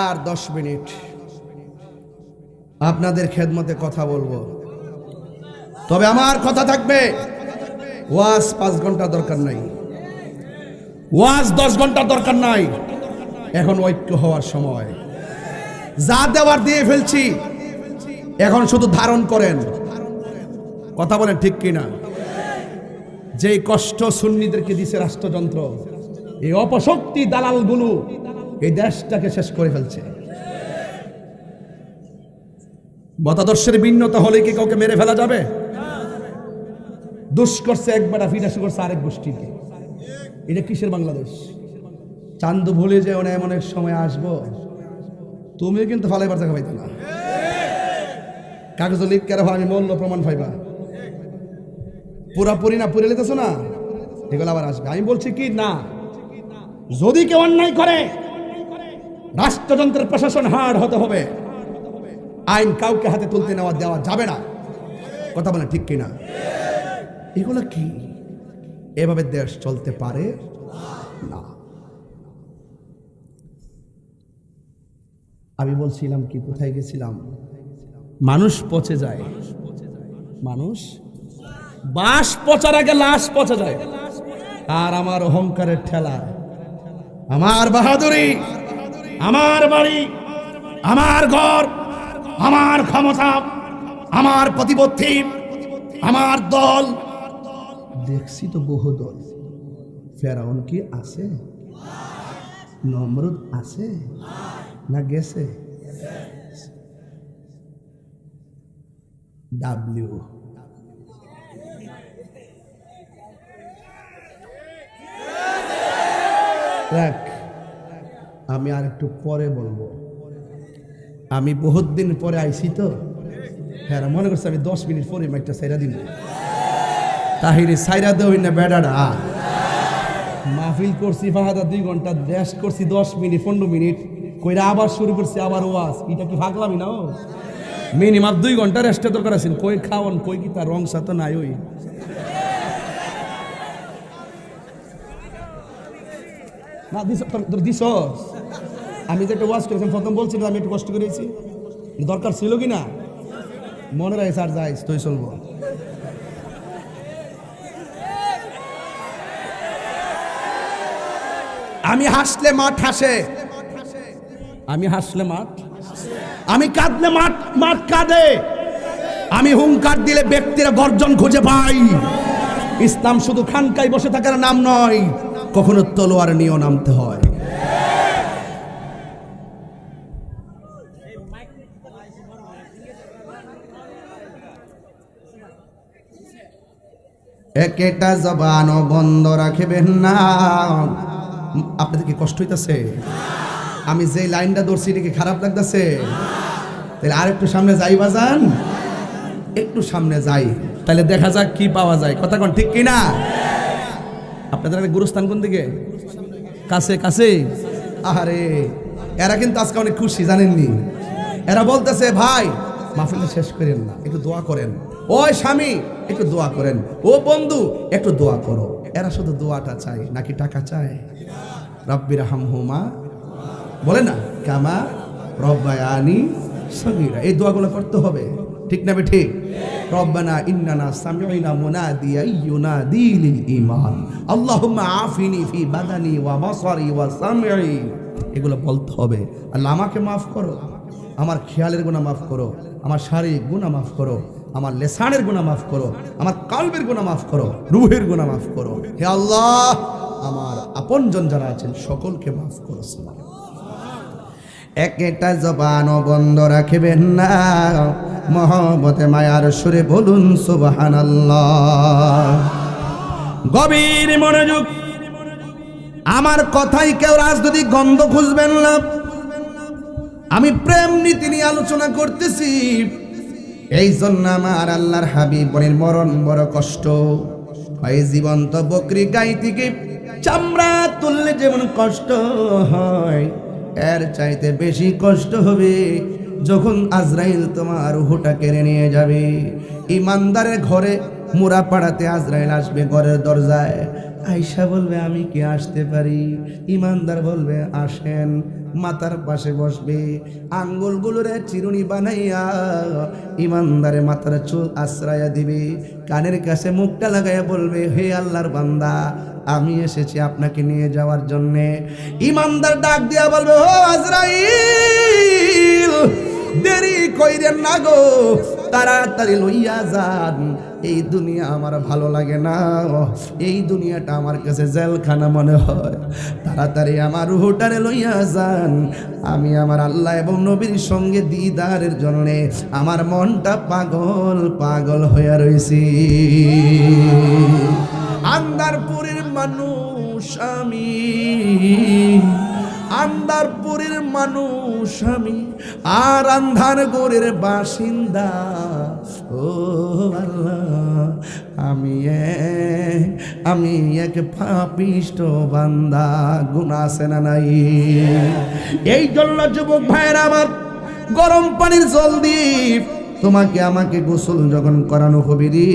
আর 10 মিনিট আপনাদের খেদমতে কথা বলবো, তবে আমার কথা থাকবে, ওয়াজ 5 ঘন্টা দরকার নাই, ওয়াজ 10 ঘন্টা দরকার নাই। এখন ঐক্য হওয়ার সময়, যা দেওয়ার দিয়ে ফেলছি, এখন শুধু ধারণ করেন। কথা বলেন ঠিক কিনা? যেই কষ্ট সুন্নিদেরকে দিছে রাষ্ট্রযন্ত্র, এই অপশক্তি দালালগুলো এই দেশটাকে শেষ করে ফেলছে। মতাদর্শের ভিন্নতা হলে কি কাউকে মেরে ফেলা যাবে? দুষ করছে একবার, ফিরাসি করছে আরেক গোষ্ঠীকে। এটা কিসের বাংলাদেশ? চান্দু ভুলে যে এমন এক সময় আসবো, তুমিও কিন্তু ফালাইবার জায়গা পাইতে না। কাগজ লিখ কেন আমি মূল্য প্রমাণ পাইবা, পুরাপুরি না পুরে লিতেছো না, এগুলো আবার আসবে। আমি বলছি কি না, যদি কেউ অন্যায় করে রাষ্ট্রযন্ত্রের প্রশাসন হার্ড হতে হবে, আইন কাউকে হাতে তুলতে নেওয়া দেওয়া যাবে না। কথা বলে ঠিক কিনা? এগুলো কি? এভাবে দেশ চলতে পারে না। আমি বলছিলাম কি, কোথায় গেছিলাম? মানুষ পচে যায়, মানুষ বাস পচার আগে লাশ পচে যায়। আর আমার অহংকারের ঠেলা, আমার বাহাদুরি, আমার বাড়ি, আমার ঘর, আমার ক্ষমতা, আমার প্রতিপত্তি, আমার দল, দেখছি তো বহু দল। ফেরাউন কি আছে? নমরুদ আছে না গেছে? ডাব্লিউ রাখ, আমি আর একটু পরে বলবো। আমি বহুত দিন পরে আইছি তো, হ্যাঁ মনে করছি আমি 10 মিনিট পরে মাইকটা সাইরা দিব। তাহিরি সাইরা দেওই না বেড়াটা। মাহফিল করছি ফাহাদা 2 ঘন্টা, দেশ করছি 10 মিনিট 15 মিনিট কইরা আবার শুরু করছি আবার ওয়াজ। এটা কি ভাগলামি না? মিনিমাম 2 ঘন্টা রেস্টে দরকার আছে। কই খাওয়ান, কই কি তার রং সাথে নাই। ওই না দিস তোর দিস, আমি যে একটা ওয়াজ করেছিলাম প্রথম বলছিলাম আমি একটু কষ্ট করেছি, দরকার ছিল কি না? মনে রাখিস আর যাইস তুই চলবো। আমি হাসলে মাঠ হাসে, আমি হাসলে মাঠ, আমি কাঁদলে মাঠ মাঠ কাঁদে, আমি হুঙ্কার দিলে ব্যক্তিরা গর্জন খুঁজে পাই। ইসলাম শুধু খানকায় বসে থাকার নাম নয়, কখনো তলোয়ার নিয়েও নামতে হয়। একটা জবানও বন্ধ রাখবেন না। আপনাদের কি কষ্ট হইতেছে? আমি যে লাইনটা ধরছি এটা কি খারাপ লাগতেছে? তাহলে আর একটু সামনে যাই বাজান, একটু সামনে যাই, তাহলে দেখা যাক কি পাওয়া যায়। কথা কোন ঠিক কিনা? আপনাদের গুরুস্থান কোন দিকে? কাছে কাছে। আরে এরা কিন্তু আজকে অনেক খুশি, জানেননি? এরা বলতেছে ভাই মাহফিলটা শেষ করেন না, একটু দোয়া করেন। ওই স্বামী একটু দোয়া করেন, ও বন্ধু একটু দোয়া করো। এরা শুধু দোয়াটা চায় নাকি টাকা চায়? রব্বির হামহুমা বলে না, কামা রব্বায়ানি সগীরা, এই দোয়াগুলো করতে হবে, ঠিক না ঠিক? রব্বানা ইন্নানা সামি'না মুনাদিয়া ইউনাদি লিল ঈমান আল্লাহুম্মা আফিনি ফি বাদানি ওয়া বাসারি ওয়া সামঈ, এগুলো বলতে হবে। আল্লাহ আমাকে মাফ করো, আমার খেয়ালের গুনাহ মাফ করো, আমার শারীরিক গুনাহ মাফ করো, আমার লেসানের গুনাহ মাফ করো, আমার কলবের গুনাহ মাফ করো, রূহের গুনাহ মাফ করো। হে আল্লাহ, আমার আপনজন যারা আছেন সকলকে মাফ করো। একটা জবানও বন্ধ রাখবেন না, মহব্বতে মায়ার সুরে বলুন সুবহানাল্লাহ। গভীর মনোযোগ, আমার কথাই কেউ রাজনৈতিক গন্ধ খুঁজবেন না। আমি প্রেম নীতি নিয়ে আলোচনা করতেছি, এই জন্য আমার আল্লাহর হাবিব বলেন মরণ বড় কষ্ট। এই জীবন্ত বকরি গাই থেকে চামড়া তুললে যেমন কষ্ট হয়, এর চাইতে বেশি কষ্ট হবে যখন আজরাইল তোমার রূহটা কেড়ে নিয়ে যাবে। ইমানদারের ঘরে মুরা পাড়াতে আজরাইল আসবে ঘরের দরজায়, আয়সা বলবে আমি কি আসতে পারি? ইমানদার বলবে আসেন। মাথার পাশে বসবে, আঙ্গুলগুলোরে চিরুনি বানাইয়া ইমানদারে মাথার চুল আশ্রয়া দিবে, কানের কাছে মুখটা লাগাইয়া বলবে হে আল্লাহর বান্দা, আমি এসেছি আপনাকে নিয়ে যাওয়ার জন্যে। ইমানদার ডাক দিয়া বলবে ও আজরাইল, দেরি কইরেন না গো, তাড়াতাড়ি লইয়া যান, এই দুনিয়া আমার ভালো লাগে না, এই দুনিয়াটা আমার কাছে জেলখানা মনে হয়, তাড়াতাড়ি আমার রূহটারে লইয়া যান, আমি আমার আল্লাহ এবং নবীর সঙ্গে দিদারের জন্যে আমার মনটা পাগল পাগল হইয়া রইছি। আন্দারপুরের মানুষ আন্দারপুরের মানুষ আমি, আর আন্ধারগড়ের বাসিন্দা। ও আল্লাহ, আমি এক পাপিষ্ট বান্দা, গুনাহ আছে না নাই? এই জন্য যুবক ভাইরা আমার, গরম পানির জল দিয়ে তোমাকে আমাকে গোসল যখন করানো হবে রে,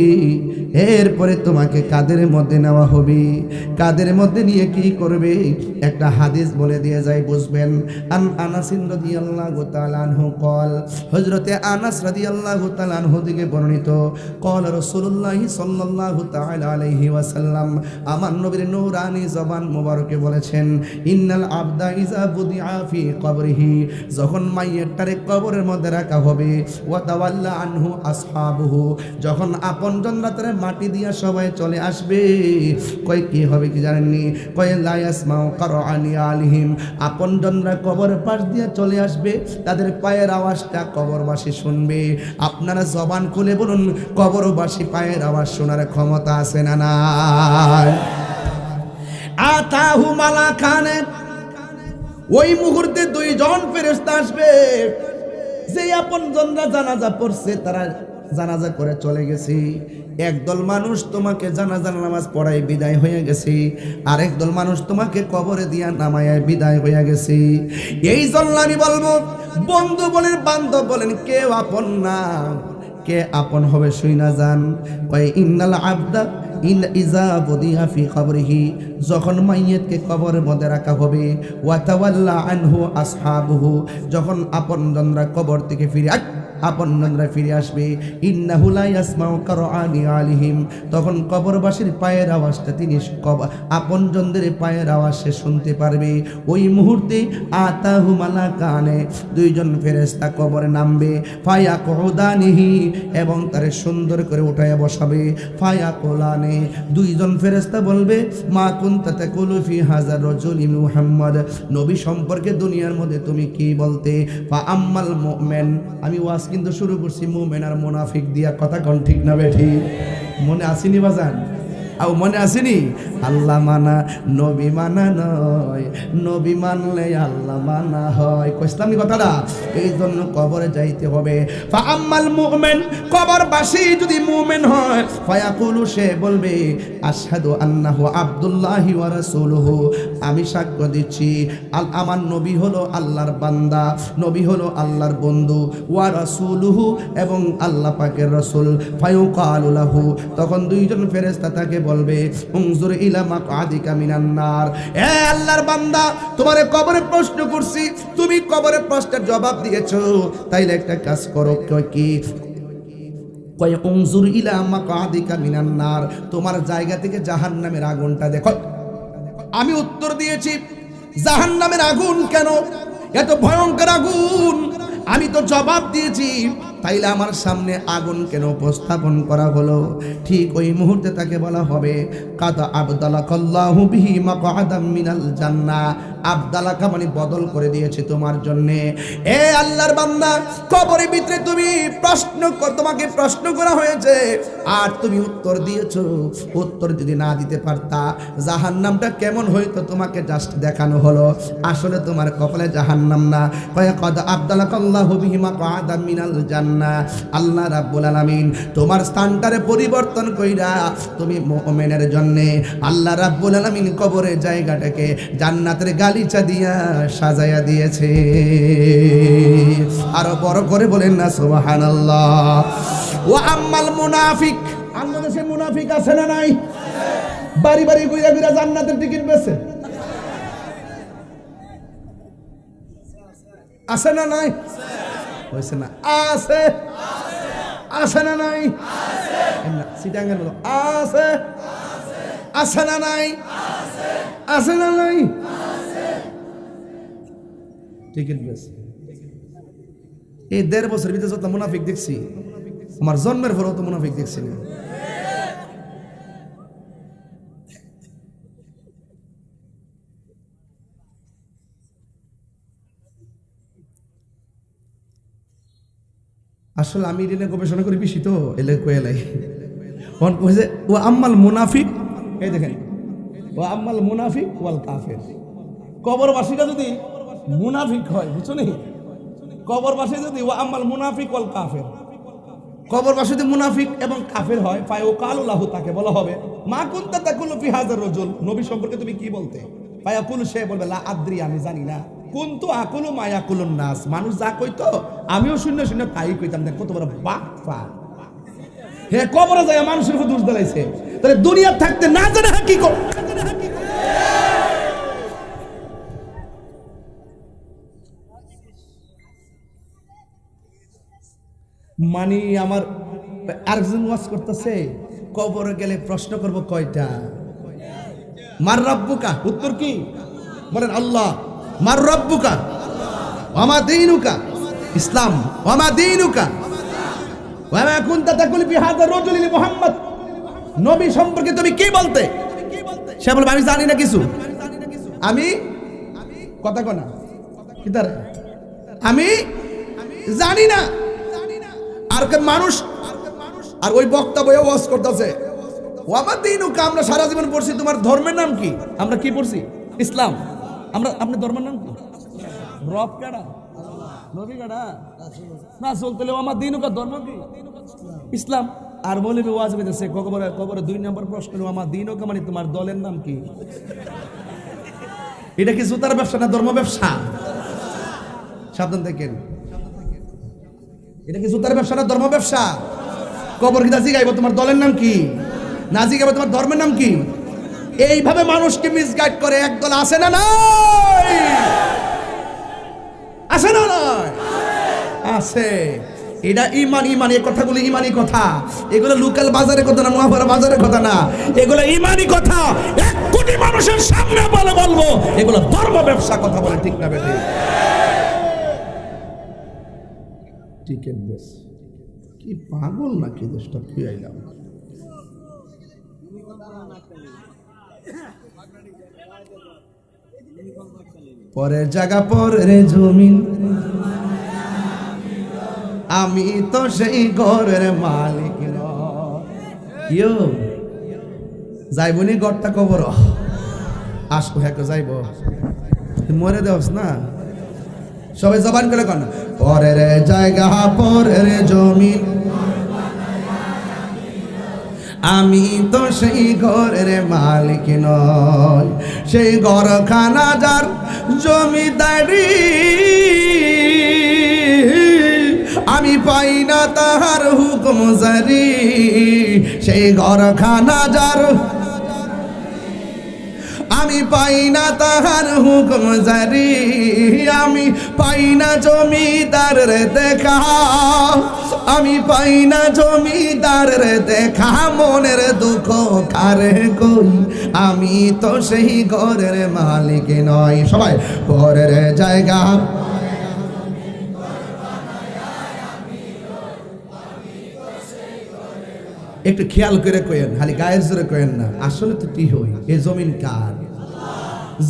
এরপরে তোমাকে কাদের মধ্যে নেওয়া হবে। কাদের মধ্যে নিয়ে কি করবে, একটা হাদিস বলে দিয়ে যায়, বুঝবেন। আনাস রাদিয়াল্লাহু তাআলা আনহু কল, হযরতে আনাস রাদিয়াল্লাহু তাআলা আনহু থেকে বর্ণিত, কল রাসূলুল্লাহ সাল্লাল্লাহু তাআলা আলাইহি ওয়াসাল্লাম, আমার নবীর নূরানি জবান মোবারকে বলেছেন, ইন্নাল আবদা ইযা বুদিআ ফি কবরিহি, যখন মাইয়াতটারে কবরের মধ্যে রাখা হবে, ওয়া তাওয়াল্লা আনহু আসহাবুহু, যখন আপনজনরা তারে মাটি দিয়া সবাই চলে আসবে, কয় কি হবে কি জানেননি? কয় লা ইয়াসমাউ কারআনি আলিহিম, আপনজনরা কবরের পাশ দিয়া চলে আসবে, তাদের পায়ের আওয়াজটা কবরবাসী শুনবে। আপনারা জবান খুলে বলুন, কবরবাসী পায়ের আওয়াজ শোনার ক্ষমতা আছে না নাই? আতাহু মালাকানে, ওই মুহূর্তে দুইজন ফেরেশতা আসবে। যে আপনজনরা জানাজা পড়ছে, তারা জানাজা করে চলে গেছে, একদল মানুষ তোমাকে জানাজার নামাজ পড়ায় বিদায় হয়ে গেছে, আর একদল মানুষ তোমাকে কবরে দিয়া নামায় বিদায় হয়ে গেছে। এই জন্য আমি বলবো, বন্ধু বলেন বান্ধব বলেন, কেউ আপন না। কে আপন হবে শুই না যান। কয় ইন্নাল আবদা ইজা বুদিয়া ফি কবরিহি, যখন মাইয়াতকে কবরের মধ্যে রাখা হবে, ওয়া তাওয়াল্লা আনহু আসহাবুহু, যখন আপনজনরা কবর থেকে আপনজনরা ফিরে আসবে, ইন্নাহু লা ইয়াসমাউ কারআনি আলিহিম, তখন কবরবাসীর পায়ের আওয়াজটা তিনি আপনজনদের পায়ের আওয়াজ সে শুনতে পারবে। ওই মুহূর্তে আতাহু মালাকানে, দুইজন ফেরেশতা কবরে নামবে, ফায়াকুদানিহি, এবং তারে সুন্দর করে উঠায় বসাবে। ফায়াকুলানে, দুইজন ফেরেশতা বলবে, মা কুনতা তাকুলু ফি হাযা রাজুলি মুহাম্মদ, নবী সম্পর্কে দুনিয়ার মধ্যে তুমি কি বলতে? ফা আম্মাল মুমিন, আমি ওয়াজ কিন্তু শুরু করছি মুমিন আর মুনাফিক দিয়া, কথা কোন ঠিক না বেঠি? মনে আসেনি বাজান? আও মনে আসেনি? আল্লাহ মানা নবী মানা নয়, নবী মানলে আল্লাহ মানা হয়। কইছিলাম নি কথাটা? এই জন্য কবরে যাইতে হবে। ফা আম্মাল মুমিন, কবরবাসী যদি মুমিন হয়, ফায়াকুলু, সে বলবে, আশহাদু আন্নাহু আব্দুল্লাহি ওয়া রাসূলুহু, আমি সাক্ষ্য দিচ্ছি আমার নবী হলো আল্লাহর বান্দা, নবী হলো আল্লাহর বন্ধু, ওয়া রাসূলুহু, এবং আল্লাহ পাকের রাসূল। ফায়ুকালু লাহু, তখন দুইজন ফেরেশতা তাকে বলবে, উনজুর ইলা মাকআদিকা মিনান নার, এ আল্লাহর বান্দা, তোমারে কবরে প্রশ্ন করছি, তুমি কবরে প্রশ্নের জবাব দিয়েছো, তাইলে একটা কাজ করো। কি কয়? উনজুর ইলা মাকআদিকা মিনান নার, তোমার জায়গা থেকে জাহান্নামের আগুনটা দেখো। আমি উত্তর দিয়েছি, জাহান্নামের আগুন কেন? এত ভয়ঙ্কর আগুন। আমি তো জবাব দিয়েছি, তাইলে আমার সামনে আগুন কেন উপস্থাপন করা হলো? ঠিক ওই মুহূর্তে তাকে বলা হবে, কাদা আবদালাকাল্লাহু বিহি মাকআদাম মিনাল জান্নাহ, আবদালাকা মানে বদল করে দিয়েছে তোমার জন্য। এ আল্লাহর বান্দা, কবরের ভিতরে তুমি তোমাকে প্রশ্ন করা হয়েছে, আর তুমি উত্তর দিয়েছো। উত্তর যদি না দিতে পারতা, জাহান্নামটা কেমন হইতো তোমাকে জাস্ট দেখানো হলো, আসলে তোমার কপালে জাহান্নাম না। কয় কাদা আবদালাকাল্লাহু বিহি মাকআদাম মিনাল জান্নাহ, আল্লাহ রাব্বুল আলামিন তোমার স্থানটারে পরিবর্তন কইরা তুমি মুমিনের জন্য আল্লাহ রাব্বুল আলামিন কবরে জায়গাটাকে জান্নাতের গালিচা দিয়া সাজায়া দিয়েছে। আরো বড় করে বলেন না সুবহানাল্লাহ। ওয়া আম্মাল মুনাফিক, আমাদের দেশে মুনাফিক আছে না নাই? বাড়ি বাড়ি ঘুরে ঘুরে জান্নাতের টিকিট বেচে, আছে না নাই? হইছে না? আছে, আছে না নাই? সিটাঙ্গের বলো, আছে, আছে না নাই? আছে না নাই? টিকিট বেচে। এই 1.5 বছর ভিতরে যত মুনাফিক দেখছি, আমার জন্মের পরেও তো মুনাফিক দেখছি না। আসলে আমি এটা গবেষণা করি বেশি, তো এলে কয়েলাই ও আম্মাল মুনাফিক, এই দেখেন, ও আম্মাল মুনাফিক ওয়াল কাফের, কবরবাসীরা যদি মুনাফিক হয়, বুঝছো নি? কবরবাসী যদি ওয়া আম্মাল মুনাফিক ওয়াল কাফের, কবরবাসী যদি মুনাফিক এবং কাফের হয়, ফায়াকুলু লাহু, তাকে বলা হবে মা কুনতা তাকুলু ফি হাযার রাজুল, নবী সম্পর্কে তুমি কি বলতে? ফায়াকুলু, সে বলবে লা আদ্রি, আমি জানি না। কুনতু আকুলু মা ইয়াকুলুন নাস, মানুষ যা কইতো আমিও শূন্য শূন্য তাই কইতাম। দেখ কত বড় বাটপা। হে কবরে যায় মানুষের উপর দোষ দিলাইছে, তাহলে দুনিয়া থাকতে না জানে হাকিকত। মানি আমার আরেকজন ওয়াজ করতেছে, কবরে গেলে প্রশ্ন করব কয়টা? মার রাব্বুকা, উত্তর কি বলেন? আল্লাহ। মার রাব্বুকা, ওয়ামা দীনুকা, ইসলাম। ওয়ামা দীনুকা, ওয়ামা কুনতা তাকুলু ফি হাযা রাজুলি মুহাম্মদ, নবী সম্পর্কে তুমি কি বলতে? সে বলবে আমি জানি না কিছু, আমি কথা কনা কি তার, আমি জানি না। আর মানুষ, আর ওই বক্তা বইয়ে ওয়াজ করতেছে ওয়ামা দীনুকা, আমরা সারা জীবন পড়ছি তোমার ধর্মের নাম কি? আমরা কি পড়ছি? ইসলাম। আমরা, আপনি ধর্মের নাম কি? রব কাটা, নবী কাটা, না চলতে আমার দীনুকা, ধর্ম কি? ইসলাম। আর মৌলবী ওয়াজ হইতেছে কবরে, কবরে 2 নম্বর প্রশ্ন, আমার দীনুকা মানে তোমার দলের নাম কি? এটা কি জুতার ব্যবসা না ধর্ম ব্যবসা? সাবধান দেখেন, এটা কি জুতার ব্যবসা না ধর্ম ব্যবসা? কবর কি দাজি গাইব তোমার দলের নাম কি? নাজি গাইব তোমার ধর্মের নাম কি? এইভাবে মানুষকে মিসগাইড করে একদল আছে না নাই? আছে না নাই? আছে। এটা ইমান, ইমান, এই কথাগুলো ইমানি কথা, এগুলো লোকাল বাজারের কথা না, মহাপাড়া বাজারের কথা না, এগুলো ইমানি কথা। 1 কোটি মানুষের সামনে বলবো এগুলো ধর্ম ব্যবসা কথা বলে, ঠিক না বেঠিক? ঠিক বেশ, কি পাগল নাকি দেশটা ফিরাইলাম। পরের জায়গা পরের জমিন, আমি তো সেই ঘরের মালিক নই। যাইবনি গড়টা কবর, আসবো হ্যাঁ যাইব, মরে দেওস না। সবাই জবান করে কন, পরের জায়গা পরের জমিন, আমি তো সেই ঘরের মালিক নয়। সেই ঘরখানা যার জমিদারি, আমি পাই না তাহার হুকুম জারি। সেই ঘরখানা যার, আমি পাই না তাহার হুকুম জারি। আমি পাই না জমিদার রে দেখা, আমি পাই না জমিদার রে দেখা। মনের দুঃখ কারে কই, আমি তো সেই ঘরের মালিক নয়। সবাই ঘরের জায়গা, একটু খেয়াল করে কয়েন, খালি গায়ের জোরে কয়েন না। আসলে তো কি হই, এ জমিন কার?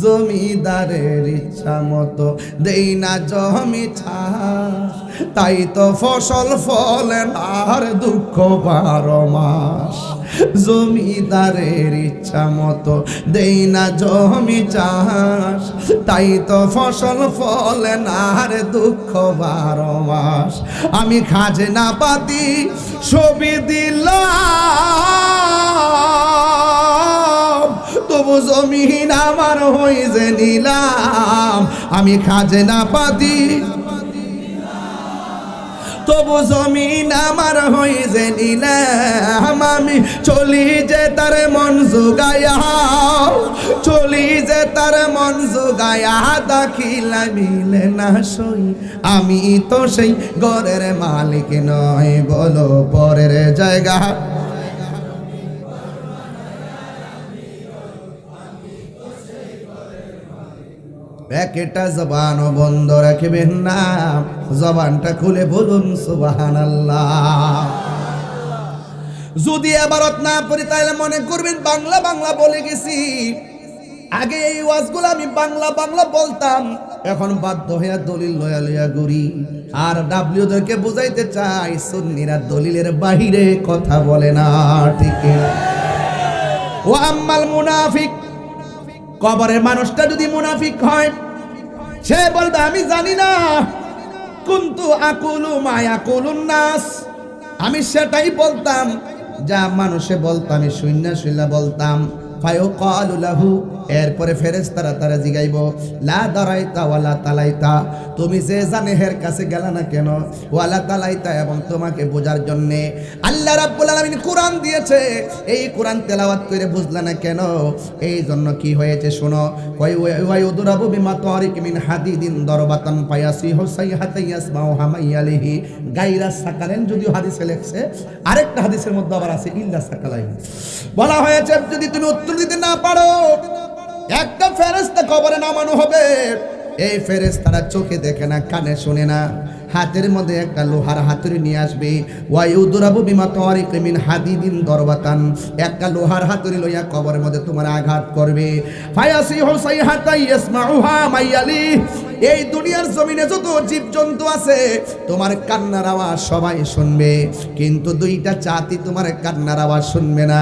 জমিদারের ইচ্ছা মতো দেই না জমি চাষ, তাই তো ফসল ফলে আর দুঃখ 12 মাস। জমিদারের ইচ্ছা মতো দেই না জমি চাষ, তাই তো ফসল ফলে আর দুঃখ 12 মাস। আমি খাজনা পাতি ছবি দিলাম, তবু জমিন আমার হই যে নিলাম। আমি খাজনা পাতি, তবু জমিন আমার হই যে নিলাম। আমি চলি যে তার মন জোগায়া, চলি যে তার মন জোগায়া, দাখিলা মিলে না সই। আমি তো সেই ঘরের মালিক নয়। বলো পরের জায়গা, একটা জবান বন্ধ রাখবেন না, জবানটা খুলে বলুন সুবহানাল্লাহ। যদি আবারত না পড়ি তাহলে মনে করবেন বাংলা বাংলা বলে গেছি। আগে এই ওয়াজগুলো আমি বাংলা বাংলা বলতাম, এখন বাধ্য হইয়া দলিল লয়া লয়া ঘুরি। আর ডাব্লিউদেরকে বুঝাইতে চাই, সুন্নিরা দলিলের বাহিরে কথা বলে না, ঠিক না? ওয়া আম্মাল মুনাফিক, কবরের মানুষটা যদি মুনাফিক হয়, সে বলবে আমি জানি না, কুনতু আকুলু মা ইয়াকুলুন নাস, আমি সেটাই বলতাম যা মানুষে বলতো, আমি শূন্য বলতাম। ফায়ুকালু লাহু, এরপরে ফেরেশতারা তারা জিগাইব, লা দারাইতা ওয়ালা তালাইতা, তুমি যে জানেহের কাছে গেলা না কেন, ওয়ালা তালাইতা, এবং তোমাকে বোঝার জন্য আল্লাহ রাব্বুল আলামিন কোরআন দিয়েছে, এই কোরআন তেলাওয়াত করে বুঝলা না কেন, এই জন্য কি হয়েছে শোনো। ওয়ায়ুদরাবু বিমা তারিক মিন হাদিদিন দরবাতান ফায়াসিহু সাইহাতা ইয়াসমাউ হামাইয়ালিহি গায়রা সাকালেন, যদিও হাদিসে লেখছে, আরেকটা হাদিসের মধ্যে আবার আছে ইল্লা সাকালাইন, বলা হয়েছে যদি তুমি উত্তর দিতে না পারো একটা ফেরেশতা কবরে নামানো হবে। এই ফেরেশতারা চোখে দেখে না, কানে শুনে না, হাতের মধ্যে একটা লোহার হাতুড়ি নিয়ে আসবে। ওয়ায়ুদরাবু বিমা তারিক মিন হাদিদিন দরবাতান, একটা লোহার হাতুড়ি লইয়া কবরের মধ্যে তোমার আঘাত করবে। ফায়াসিহু সাইহাতা ইয়াসমাউহা মাইয়ালি, এই দুনিয়ার জমিনে যত জীবজন্তু আছে তোমার কান্নার আওয়াজ সবাই শুনবে, কিন্তু দুইটা জাতি তোমার কান্নার আওয়াজ শুনবে না।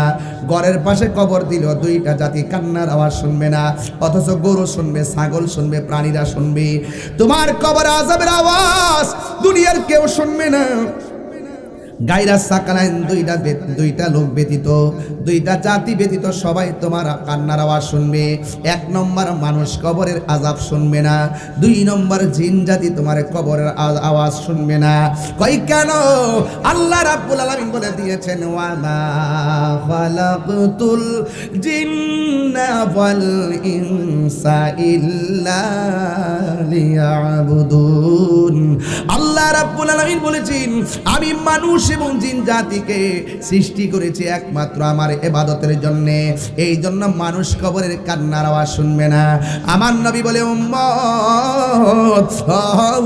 ঘরের পাশে কবর দিল, দুইটা জাতি কান্নার আওয়াজ শুনবে না, অথচ গরু শুনবে, ছাগল শুনবে, প্রাণীরা শুনবে। তোমার কবর আযাবের আওয়াজ দুনিয়ার কেউ শুনবে না। গায়রা সাকালাইন, দুইটা লোক ব্যতীত, দুইটা জাতি ব্যতীত সবাই তোমার কান্নার আওয়াজ শুনবে। এক নম্বর মানুষ কবরের আযাব শুনবে না, দুই নম্বর জিন জাতি তোমার কবরের আওয়াজ শুনবে না। কই কেন? আল্লাহ রাব্বুল আলামিন বলে দিয়েছেন, ওয়া মা খালাকতুল জিন্না ওয়াল ইনসা ইল্লা লিয়াবুদুন। আল্লাহ রাব্বুল আলামিন বলেছেন, আমি মানুষ এবং জিন জাতিকে সৃষ্টি করেছি একমাত্র আমার ইবাদতের জন্য। এই জন্য মানুষ কবরের কান্নার আওয়াজ শুনবে না। আমার নবী বলে, উম্মত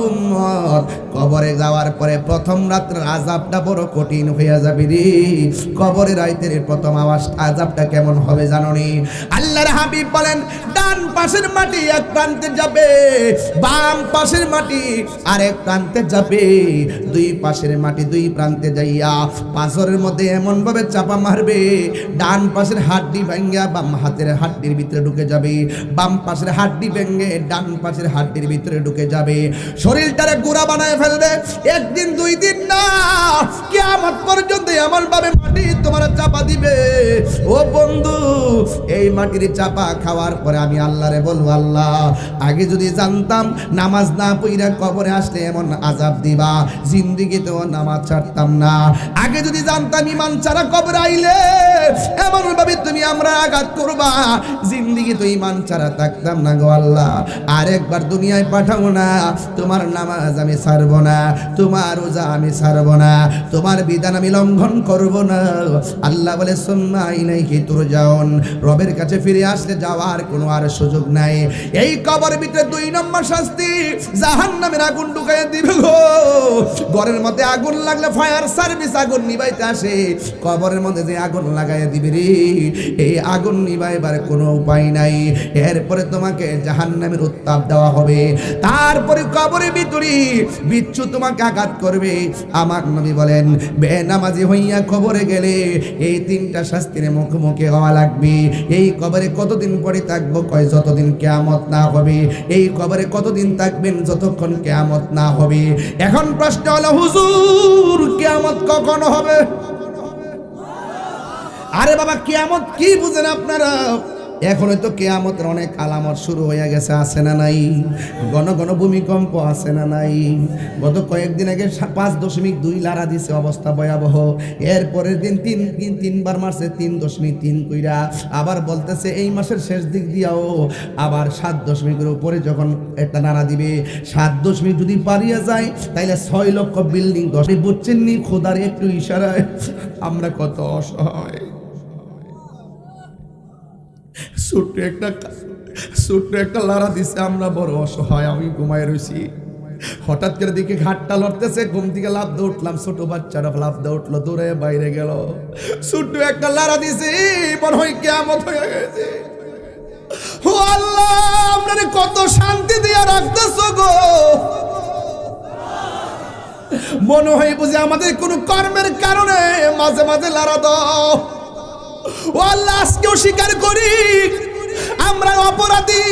উম্মত, কবরে যাওয়ার পরে প্রথম রাতের আযাবটা বড় কঠিন হয়ে যাবে রে। কবরের রাতের প্রথম আযাবটা কেমন হবে জানো নি? আল্লাহর হাবিব বলেন, ডান পাশের মাটি এক প্রান্তে যাবে, বাম পাশের মাটি আরেক প্রান্তে যাবে, দুই পাশের মাটি দুই প্রান্তে যাইয়া পাথরের মধ্যে এমন ভাবে চাপা মারবে, ডান পাশের হাড্ডি ভেঙে বাম হাতের হাড্ডির ভিতরে ঢুকে যাবে, বাম পাশের হাড্ডি ভেঙে ডান পাশের হাড্ডির ভিতরে ঢুকে যাবে, শরীরটারে গুঁড়া বানায় ফেলবে। একদিন দুই দিন না, কিয়ামত পর্যন্ত এমন ভাবে মাটি তোমার চাপা দিবে। ও বন্ধু, এই মাটির চাপা খাওয়ার পরে আমি আল্লাহরে বলবো, আল্লাহ আগে যদি জানতাম নামাজ না পড়া কবরে আসলে এমন আযাব দিবা, জিন্দেগিতেও নামাজ ছাড়তাম না। আগে যদি জানতাম ঈমান ছাড়া কবরে আইলে এমন ভাবে তুমি আমরা আঘাত করবা, জিন্দেগিতে ঈমান ছাড়া থাকতাম না গো আল্লাহ। আরেকবার দুনিয়ায় পাঠাও না, তোমার নামাজ আমি ছাড়ব না, তোমার রোজা আমি ছাড়ব না, তোমার বিধান আমি লঙ্ঘন করব না। আল্লাহ বলে, সুম্মা ইলাইহি তুরজাউন, রবের কাছে ফিরে আসলে যাওয়ার কোনো আর সুযোগ নাই। এই কবর ভিতরে দুই নম্বর শাস্তি, জাহান্নামের আগুন ঢুকাইয়া দিবে গো। ঘরের মধ্যে আগুন লাগলে ফায়ার সার্ভিস আগুন নিভাইতে আসে, কবরের মধ্যে যে আগুন লাগাইয়া দিবে রে, এই আগুন নিভাইবার কোনো উপায় নাই। এরপরে তোমাকে জাহান্নামের উত্তাপ দেওয়া হবে, তারপরে কবরের ভিতরে বিচ্ছু তোমাকে আঘাত করবে। আমার নবী বলেন, বেনামাজি হইয়া কবরে গেলে এই তিনটা শাস্তির মুখোমুখি হওয়া লাগবে। এই কবরে কতদিন পরে থাকবো? কয় যতদিন কিয়ামত না হবে। এই কবরে কতদিন থাকবেন? যতক্ষণ কিয়ামত না হবে। এখন প্রশ্ন হলো, হুজুর কিয়ামত কখন হবে? আরে বাবা, কিয়ামত কি বুঝেন আপনারা? এখনো তো কিয়ামতের অনেক আলামত শুরু হয়ে গেছে, আছে না নাই? ঘন ঘন ভূমিকম্প আছে না নাই? গত কয়েকদিন আগে 5.2 লারা দিছে, অবস্থা ভয়াবহ। এরপরের দিন তিনবার মারছে 3.3 কইরা, আবার বলতেছে এই মাসের শেষ দিক দিয়াও আবার 7.0 উপরে যখন একটা নাড়া দিবে, 7.0 যদি পারিয়া যায় তাইলে 6 লক্ষ বিল্ডিং 10। বুঝছেন নি? খোদার একটু ইশারায় আমরা কত অসহায়। ছোট্ট একটা লারা দিছে, আমরা বড় অসহায়। আমি ঘুমায় রয়েছি, হঠাৎ করে দিকে ঘাটটা লড়তেছে, ঘুম থেকে লাফ দিয়ে উঠলাম, ছোট বাচ্চারা লাফ দিয়ে উঠলো, দৌড়ে বাইরে গেল। ছোট্ট একটা লারা দিছে, মনে হয় কিয়ামত হয়ে গেছে। ও আল্লাহ, আপনারে কত শান্তি দিয়া রাখতেছো গো। মনে হয় বুঝি আমাদের কোনো কর্মের কারণে মাঝে মাঝে লারা দাও। ও আল্লাহ, আজকেও স্বীকার করি আমরা অপরাধী,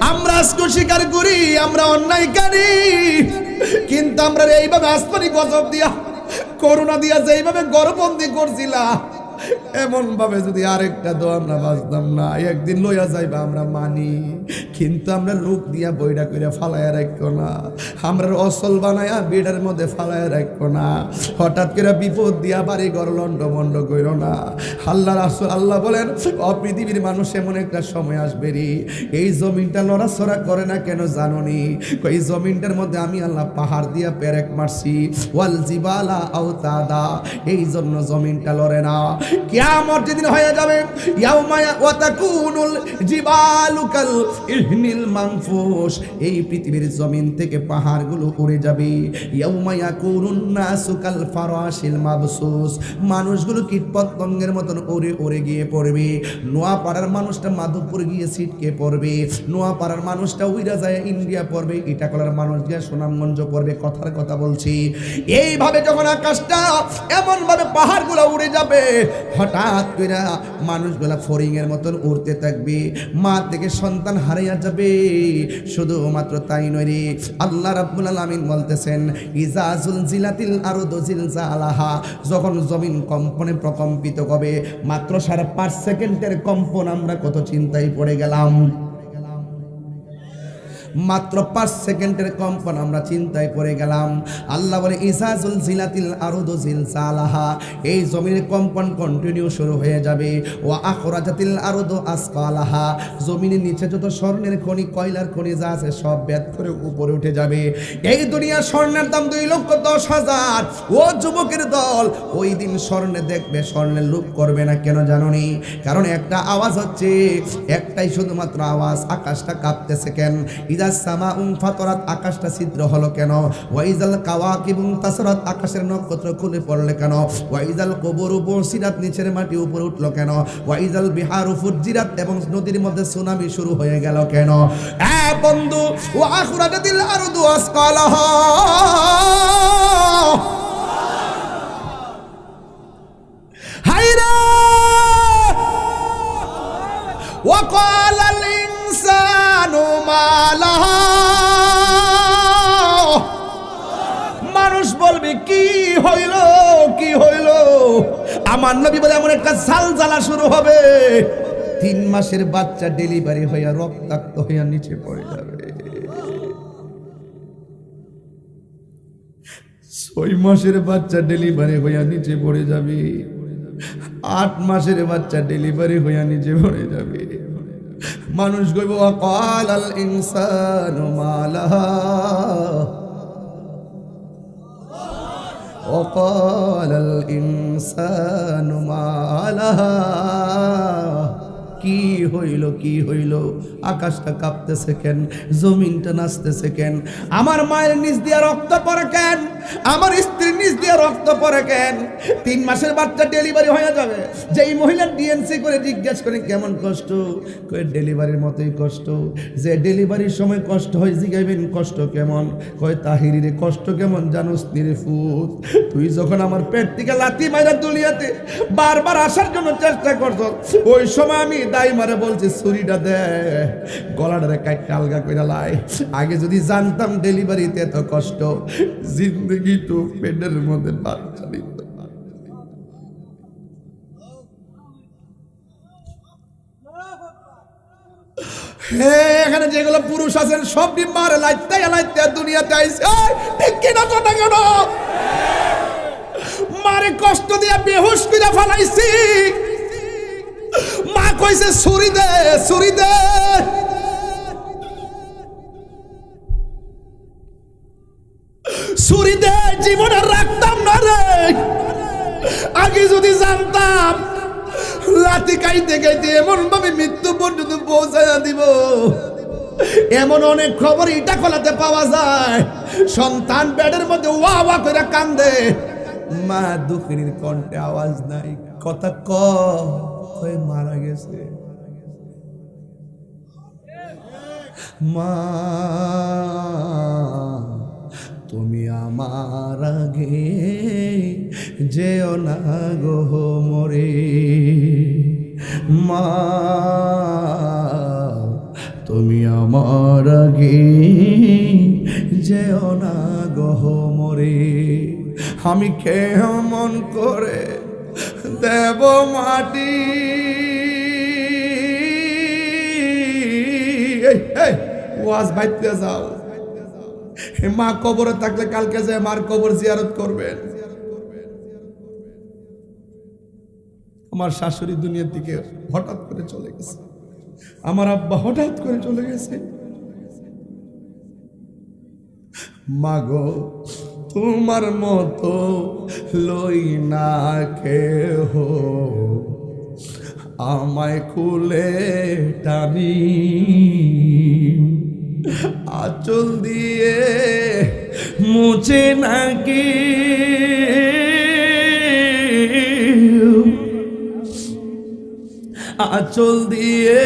আমরা আজকে স্বীকার করি আমরা অন্যায়কারী, কিন্তু আমরা এইভাবে আসমানি গজব দিয়া করোনা দিয়া যেইভাবে গর্ভবন্দি করছিলাম, এমন ভাবে যদি আরেকটা দো আমরা বাঁচতাম না, একদিন লইয়া যাইবা আমরা মানি, কিন্তু আমরা রূপ দিয়া বইটা করে ফালাইয়া রাখো না, আমরা অসল বানায়া বেডের মধ্যে ফালাইয়া রাখো না, হঠাৎ করে বিপদ দিয়া বাড়ি ঘর লন্ড মন্ড করো না। আল্লাহ রাসূল আল্লাহ বলেন, পৃথিবীর মানুষ এমন একটা সময় আসবে রে, এই জমিনটা নড়াচড়া করে না কেন জানোনি? এই জমিনটার মধ্যে আমি আল্লাহ পাহাড় দিয়া পেরেক মারছি, ওয়াল জিবালা আওতাদা, এই জন্য জমিনটা লড়ে না। কিয়ামত যেদিন হয়ে যাবে, ইয়াউমা ওয়াতাকুনুল জিবালু কাল ইহনিল মানফুস, এই পৃথিবীর জমিন থেকে পাহাড়গুলো উড়ে যাবে। ইয়াউমা ইয়াকুনুন নাসু কাল ফারাশিল মাবসুস, মানুষগুলো কীটপতঙ্গের মতন উড়ে উড়ে গিয়ে পড়বে। নোয়াপাড়ার মানুষটা মাধবপুর গিয়ে ছিটকে পড়বে, নোয়াপাড়ার মানুষটা উইরা যায় ইন্ডিয়া পড়বে, ইটাকলার মানুষ গিয়ে সুনামগঞ্জ পড়বে। কথার কথা বলছি, এইভাবে যখন আকাশটা এমন ভাবে পাহাড়গুলো উড়ে যাবে, হঠাৎ করে মানুষগুলা ফরিং এর মতন উড়তে থাকবে, মা থেকে সন্তান হারিয়ে যাবে। শুধুমাত্র তাই নয় রে, আল্লাহ রাব্বুল আলামিন বলতেছেন, ইজা জুলজিলাতিল আরদু জিলজালাহা, যখন জমিন কম্পনে প্রকম্পিত হবে, মাত্র 5.5 সেকেন্ডের কম্পন আমরা কত চিন্তায় পড়ে গেলাম। মাত্র 5 সেকেন্ডের কম্পন আমরা চিন্তায় পড়ে গেলাম। আল্লাহ বলে, ইসাজুল জিলাতিল আরদু জিলজালাহা, এই জমিনের কম্পন কন্টিনিউ শুরু হয়ে যাবে। ওয়া আখরাজাতিল আরদু আসকালাহা, জমিনের নিচে যত স্বর্ণের খনি কয়লার খনি যা আছে সব বেদ করে উপরে উঠে যাবে। এই দুনিয়ার স্বর্ণের দাম 2,10,000। ও যুবকের দল, ওই দিন স্বর্ণে দেখবে, স্বর্ণের লোভ করবে না। কেন জানোনি? কারণ একটা আওয়াজ হচ্ছে, একটাই শুধুমাত্র আওয়াজ, আকাশটা কাঁপতেছে কেন? ফাতরাত, আকাশটা ছিদ্র হলো কেন? ওয়াইজাল কাওয়াকিবুন তাসরাত, আকাশের নক্ষত্র খুলে পড়লে কেন? ওয়াইজাল কুবুরু বুসিরাত, নিচের মাটি উপরে উঠলো কেন? ওয়াইজাল বিহারু ফুজ্জিরাত, এবং নদীর মধ্যে সুনামি শুরু হয়ে গেল কেন? বন্ধু, ওয়া আখরাজাতিল আরদু আসকালাহা, হায়রা ওয়া ক্বালাল ইনসানু মা লাহা, মানুষ বলবে কি হইল, কি হইল? আমার নবী বলে, এমন একটা জালজালা শুরু হবে, 3 মাসের বাচ্চা ডেলিভারি হইয়া রক্তাক্ত হইয়া নিচে পড়ে যাবে, 6 মাসের বাচ্চা ডেলিভারি হইয়া নিচে পড়ে যাবে, 8 মাসের বাচ্চা ডেলিভারি হইয়া নিচে পড়ে যাবে। মানুষ কইব, ওয়াকালাল ইনসানু মা লাহা, ওয়াকালাল ইনসানু মা লাহা, কি হইল, কি হইল? আকাশটা কাঁপতেছে কেন? জমিনটা নাচতেছে কেন? আমার মায়ের নিচ দিয়ে রক্ত পড়ে কেন? আমার স্ত্রীর নিচ দিয়ে রক্ত পড়ে কেন? 3 মাসের বাচ্চা ডেলিভারি হয়ে যাবে, যেই মহিলা ডিএনসি করে জিজ্ঞেস করে কেমন কষ্ট, কয় ডেলিভারির মতোই কষ্ট। যে ডেলিভারির সময় কষ্ট হয়, জিগাইবেন কষ্ট কেমন? কয় তাহিরিরে কষ্ট কেমন জানোস নিরে ফুত, তুই যখন আমার পেট থেকে লাথি মাইরা দুলিয়াতে বারবার আসার জন্য চেষ্টা করছ, ওই সময় আমি দাই মারে বলছি, ছুরিটা দে, গলাটারে কাটতে আলগা করে লাই। আগে যদি জানতাম ডেলিভারিতে এত কষ্ট, জিন্দগি তো পেটের মধ্যে বাচ্চা দিত। এখানে যেগুলো পুরুষ আছেন সব মারে লাইতে লাইতে দুনিয়াতে আইছে, ঠিক কিনা কথা কেন? মারে কষ্ট দিয়া বেহুশ করে ফেলাইছি, মা কইছে ছুরি দে, ছুরি দে। ছুরি দে, জীবনে রাখতাম না রে, আগে যদি জানতাম লাঠি খাইতে খাইতে এমন ভাবে মৃত্যু পর্যন্ত পৌঁছায়া দিব। এমন অনেক খবর ইটা খোলাতে পাওয়া যায়, সন্তান বেডের মধ্যে ওয়া ওয়া করে কান্দে, মা দুঃখিনীর কণ্ঠে আওয়াজ নাই, কথা কয় মারা গেছে। মা তুমি আমার আগে যেও না গো মরে, মা তুমি আমার আগে যেও না গহমরে, আমি কেমন করে দেব মাটি। ওয়াজ বাইতে যাও, মা কবরে থাকলে কালকে যে মার কবর জিয়ারত করবেন। আমার শাশুড়ি দুনিয়ার দিকে হঠাৎ করে চলে গেছে, আমার আব্বা হঠাৎ করে চলে গেছে। মাগো তোমার মতো লই না কেহ, আমায় খুলে টানি আঁচল দিয়ে মুছে নাকি, আঁচল দিয়ে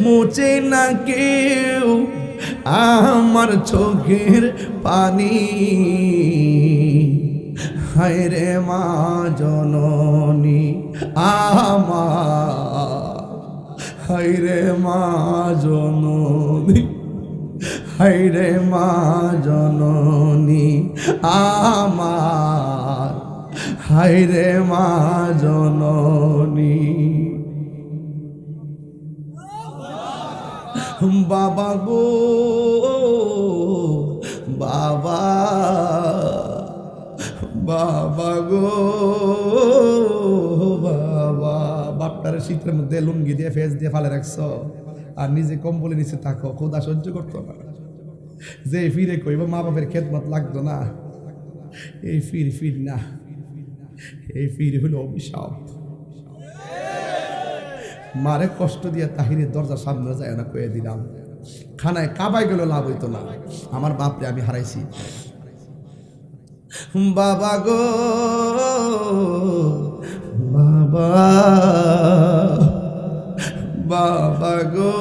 মুছে না কেউ আমার চোখের পানি। হায় রে মা জননী আমার, হায় রে মা জননী, হায় রে মা জননী আমার, হায় রে মা জননী। বাবা গো বাবা, বাবা গো বাবা, বাপটারে শীতের মধ্যে লুঙ্গি দিয়ে ফেস দিয়ে ফালে রাখছ, আর নিজে কম্বলে নিচে থাকো, খোদা সহ্য করতো না। যে ফিরে কইব মা বাপের খেদমত লাগতো না, এই ফির না, এই ফির হলো অভিশাপ। মারে কষ্ট দিয়ে তাহিরের দরজার সামনে যায় না, কয়ে দিলাম। খানায় কাবাই গেল লাভ হইতো না, আমার বাপরে আমি হারাইছি। বাবা গো বাবা, বাবা গো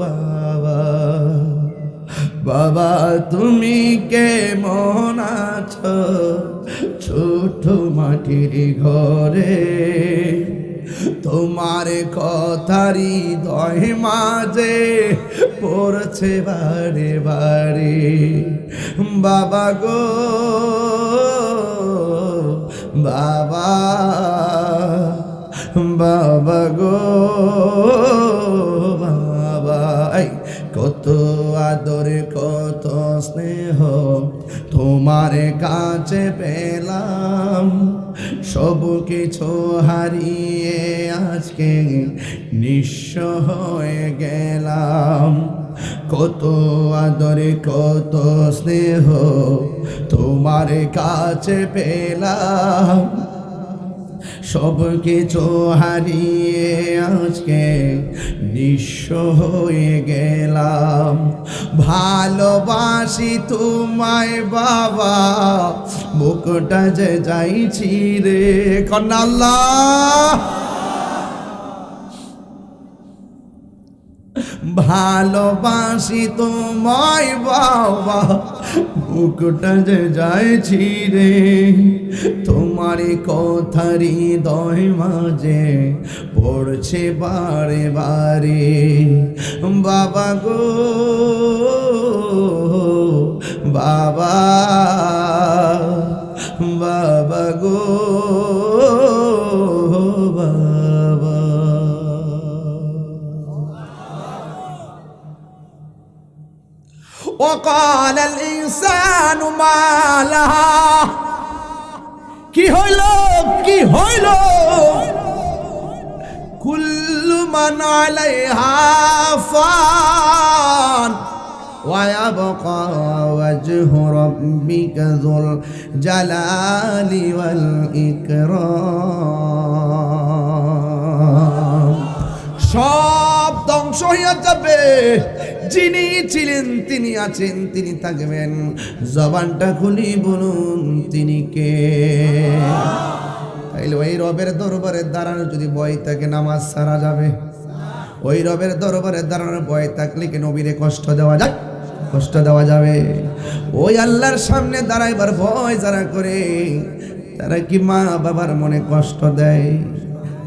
বাবা, বাবা তুমি কেমন আছো ছোট মাটির ঘরে, তোমার কথারি দয় মাঝে পড়ছে বারে বারে। বাবা গো বাবা, বাবা গো বাবা, কত আদর কত স্নেহ তোমার কাছে পেলাম, সব কিছু হারিয়ে আজকে নিঃস্ব হয়ে গেলাম। কত আদর কত স্নেহ তোমার কাছে পেলাম, সব কিছু হারিয়ে আজকে নিঃস্ব হয়ে গেলাম। ভালোবাসি তোমায় বাবা, বুকটা যে যাইছি রে কন্যা আল্লাহ। ভালোবাসি তোমায় বাবা, বুকটা যে যাইছি রে, তোমার কথারি দয় মাঝে পড়ছে বারে বারে। বাবা গো বাবা, বাবা গো বাবা। وقال الإنسان ما لها, কি হইল কি হইল, কুল্লু মান আলাইহা ফান ويبقى وجه ربك ذو الجلال والإكرام। সব ধ্বংস হয়ে যাবে, যিনি ছিলেন তিনি আছেন তিনি থাকবেন। জবানটা খুলি বলুন তিনি কে? তাইলে ওই রবের দরবারে দাঁড়ানো যদি ভয় থাকে নামাজ ছাড়া যাবে। ওই রবের দরবারে দাঁড়ানোর ভয় থাকলে কি নবীরে কষ্ট দেওয়া যায়? কষ্ট দেওয়া যাবে? ওই আল্লাহর সামনে দাঁড়াইবার ভয় যারা করে তারা কি মা বাবার মনে কষ্ট দেয়?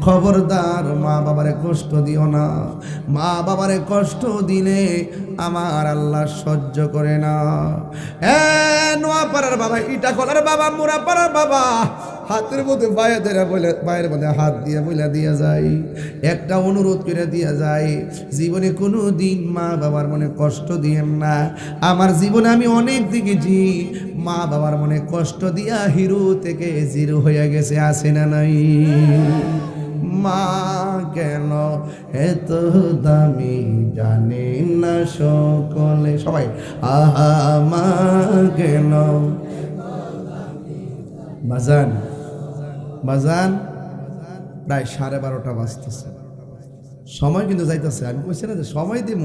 খবরদার মা বাবারে কষ্ট দিও না। মা বাবারে কষ্ট দিলে আমার আল্লাহ সহ্য করে না। নোয়াপাড়ার বাবা, ইটাখলার বাবা, মুরাপাড়ার বাবা, হাতের মধ্যে পায়ের মধ্যে হাত দিয়ে বলে দিয়ে যায়, একটা অনুরোধ করে দিয়ে যায়, জীবনে কোনো দিন মা বাবার মনে কষ্ট দিয়েন না। আমার জীবনে আমি অনেক দেখেছি মা বাবার মনে কষ্ট দিয়া হিরো থেকে জিরো হয়ে গেছে, আসে না নাই? মা কেন এত দামি জানে না সকলে, সবাই আহা মা কেন। বাজান বাজান প্রায় 12:30 বাজতেছে, সময় কিন্তু যাইতেছে। আমি কইছি না যে সময় দিব,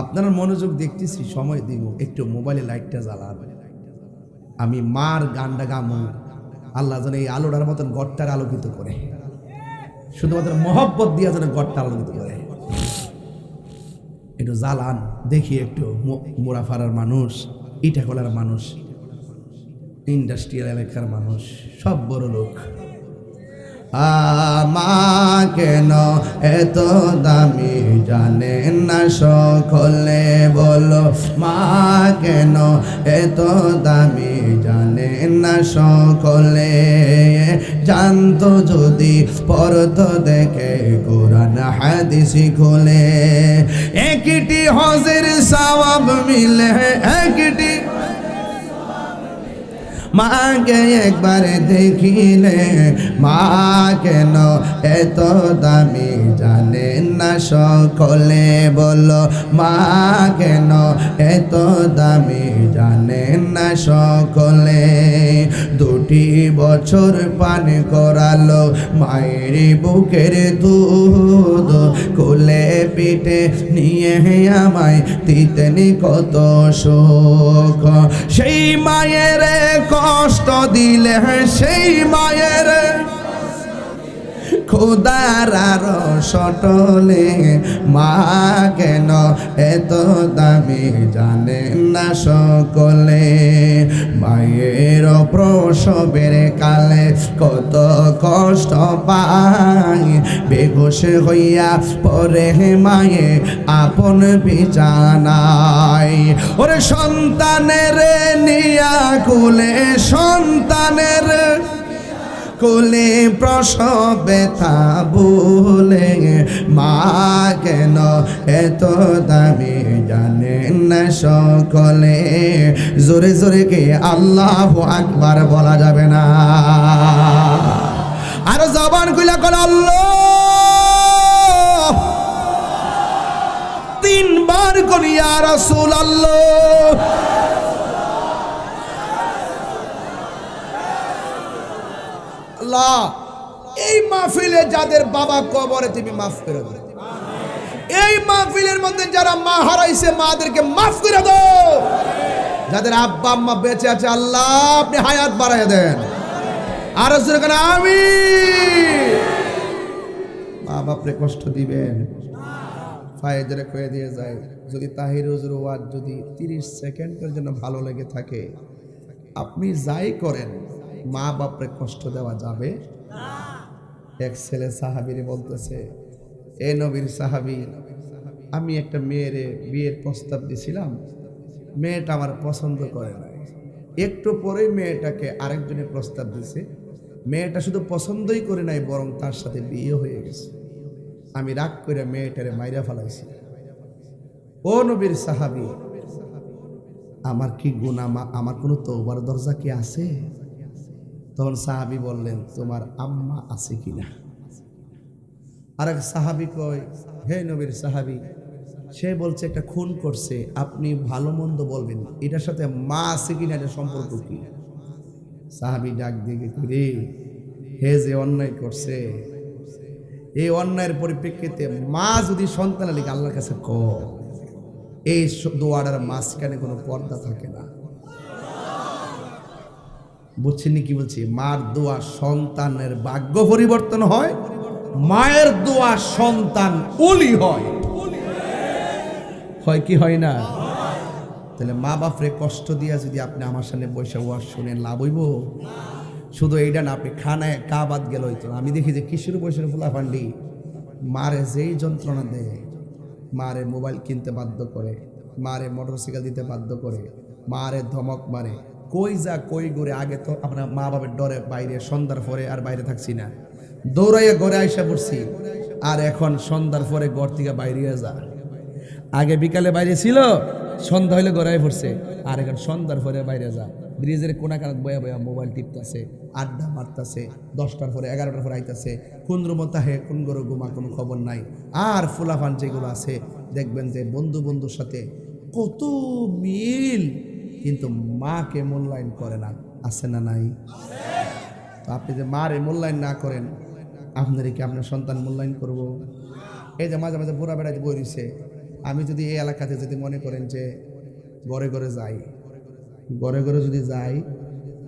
আপনারা মনোযোগ দেখতেছি, সময় দিব। একটু মোবাইলে লাইটটা জ্বালান, আমি মার গানটা গামু। আল্লাহ যেন এই আলোটার মতন গড়টার আলোকিত করে, শুধুমাত্র মহব্বত দিয়া যেন গড়টা আলোকিত করে। একটু জ্বালান দেখি, একটু মোরাফাড়ার মানুষ, ইটাখলার মানুষ, ইন্ডাস্ট্রিয়াল এলাকার মানুষ, সব বড় লোক। মা কেন এত দামি জানে না সকলে, বলো মা কেন এত দামি জানে না সকলে। জানতো যদি পড়তো দেখে কোরআন হাদিস খুলে, একটি হজের সওয়াব মিলে, একটি মাকে একবার দেখিলে। মা কেন এত দামি জানে না সকলে, বলো মা কেন এত দামি জানে না সকলে। 2 বছর পান করালো মায়ের বুকের দুধ, কোলে পিঠে নিয়ে আমায় দিতেন কত সুখ। সেই মায়ের কষ্ট দিলে, সেই মায়ের খোদার আর সটলে। মা কেন এত দামি জানে না সকলে। মায়ের প্রসবের কালে কত কষ্ট পাই, বেঘোষ হইয়া পরে মায়ে আপন বিছানায়। ওরে সন্তানের নিয়া কুলে, সন্তানের কোলে প্রসব ব্যথা বলে। মা কেন এত দামি জানে না সকলে। জোরে জোরে কে আল্লাহু আকবার বলা যাবে না? আর জবান খুলে কর আল্লাহ, 3 বার কর ইয়া রাসূলুল্লাহ। এই মাহফিলে যাদের বাবা কবরে তুমি মাফ করে দাও। এই মাহফিলের মধ্যে যারা মা হারাইছে মাদেরকে মাফ করে দাও। যাদের আব্বা আম্মা বেঁচে আছে আল্লাহ আপনি হায়াত বাড়ায় দেন। আর যেখানে আমি মা বাপরে কষ্ট দিবেন, ফায়দারে কয়ে দিয়ে যায়। যদি তাহির হুজুর ওয়াজ যদি 30 সেকেন্ডের জন্য ভালো লেগে থাকে, আপনি যাই করেন মা বাপরে কষ্ট দেওয়া যাবে না। এক ছেলে সাহাবীরে বলতেছে, এ নবীর সাহাবী, আমি একটা মেয়েরে বিয়ের প্রস্তাব দিছিলাম, মেয়েটা আমার পছন্দ করে না। একটু পরেই মেয়েটাকে আরেকজনের প্রস্তাব দিছে, মেয়েটা শুধু পছন্দই করে নাই বরং তার সাথে বিয়ে হয়ে গেছে। আমি রাগ করে মেয়েটারে মাইরা ফেলাইছি। ও নবীর সাহাবী, আমার কি গুনাহ, আমার কোনো তওবার দরজা কি আছে? তখন সাহাবী বললেন, তোমার আম্মা আছে কিনা? আরেক সাহাবী কয়, হে নবীর সাহাবী, সে বলছে একটা খুন করছে, আপনি ভালো মন্দ বলবেন, এটার সাথে মা আছে কিনা এটা সম্পর্ক কি? সাহাবী ডাক দিয়ে রে, হে যে অন্যায় করছে, এই অন্যায়ের পরিপ্রেক্ষিতে মা যদি সন্তানের লিখে আল্লাহর কাছে ক, এই দোয়াটার মাঝখানে কোনো পর্দা থাকে না। বুঝছেন কি বলছি? মার দোয়া সন্তানের ভাগ্য পরিবর্তন হয়, মায়ের দোয়া সন্তান ওলি হয়। হয় কি হয় না? তাহলে মা বাপরে কষ্ট দিয়া যদি আপনি আমার সামনে বসে ওয়াজ শুনেন, লাভ হইব? শুধু এইটা না, আপনি খানায় বাদ গেল হইতো। আমি দেখি যে কিশোর বয়সের ফুলাফান্ডি মারে যেই যন্ত্রণা দেয়, মারে মোবাইল কিনতে বাধ্য করে, মারে মোটরসাইকেল দিতে বাধ্য করে, মারে ধমক মারে, কই যা কই ঘুরে। আগে তো আমরা মা বাবার ডরে বাইরে সন্ধ্যার পরে আর বাইরে থাকছি না, দৌড়াইয়া ঘরে আইসা পড়ছি। আর এখন সন্ধ্যার পরে ঘর থেকে বাইরে যা। আগে বিকালে বাইরে ছিল, সন্ধ্যা হইলে ঘরে পড়ছে। আর এখন সন্ধ্যার পরে বাইরে যা, ব্রিজের কোনা কানাত বয়া বয়া মোবাইল টিপতেছে, আড্ডা মারতেছে, 10টার পরে 11টার পরে আইতাছে, কোন রুমতা হে কোন গরু ঘুমা কোনো খবর নাই। আর ফুলাফান যেগুলো আছে দেখবেন যে বন্ধু বন্ধুর সাথে কত মিল, কিন্তু মাকে মূল্যায়ন করে না। আছে না নাই? তো আপনি যে মারে মূল্যায়ন না করেন, আপনারই কি আপনার সন্তান মূল্যায়ন করব? এই যে মাঝে মাঝে বুড়া বেড়াতে বই রয়েছে, আমি যদি এই এলাকাতে যদি মনে করেন যে ঘরে ঘরে যাই, ঘরে ঘরে যদি যাই,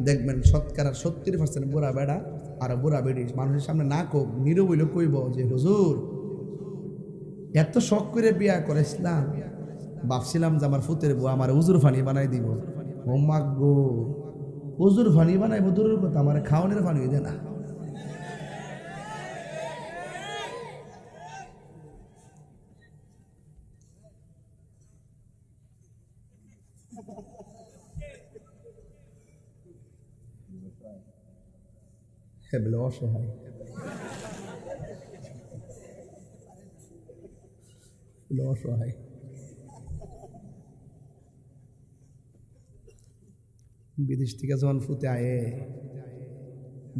দেখবেন শতকরা 70% বুড়া বেড়া আর বুড়া বেড়ি মানুষের সামনে না কোক, নিরবইল কইব যে হুজুর এত শখ করে বিয়া করেছিলাম, ভাবছিলাম যে আমার ফুতের বউ আমার উজুর ফানি বানাই দিব। ও মাগ গো, উজুর ফানি বানাইব দূরের কথা, আমার খাওয়ানোর ফানি দে না। বলে অসহায়, অসহায়। বিদেশ থেকে যখন ফুতে আয়ে,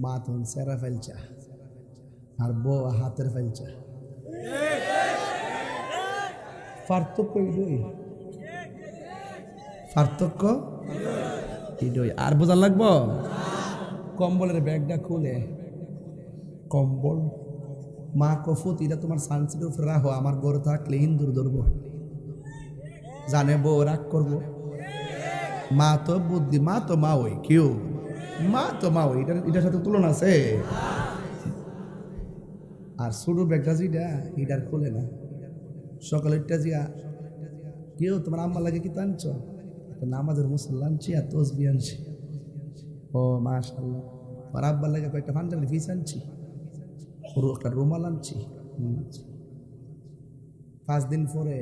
মা তখন সেরা ফেলচা আর বউ হাতের ফেলচা। পার্থক্য ইডই, পার্থক্য ইডই। আর বোঝা লাগবো, কম্বলের ব্যাগটা খুলে কম্বল মা কফুত, এটা তোমার সানসিটের উপরে রাখো, আমার গড়ে থাকলে ইন্দুর ধরবো, জানে বউ রাগ করবো। মা তো বুদ্ধি, মা তো মা ওই কেউ, মা তো মা ওই, এটার সাথে তুলনা আছে। আর ছোট ব্যাগটা যেটা, এটার খুলে না। সকালেরটা জিয়া কেউ তোমার আম্মা লাগে কি টানছ, নামাজের মুসল্লা আনছি আর তসবি আনছি। ও মাশাআল্লাহ, আর আব্বার লাগে কয়েকটা পাঞ্জাবি ফিস আনছি, একটা রুমাল আনছি। 5 দিন পরে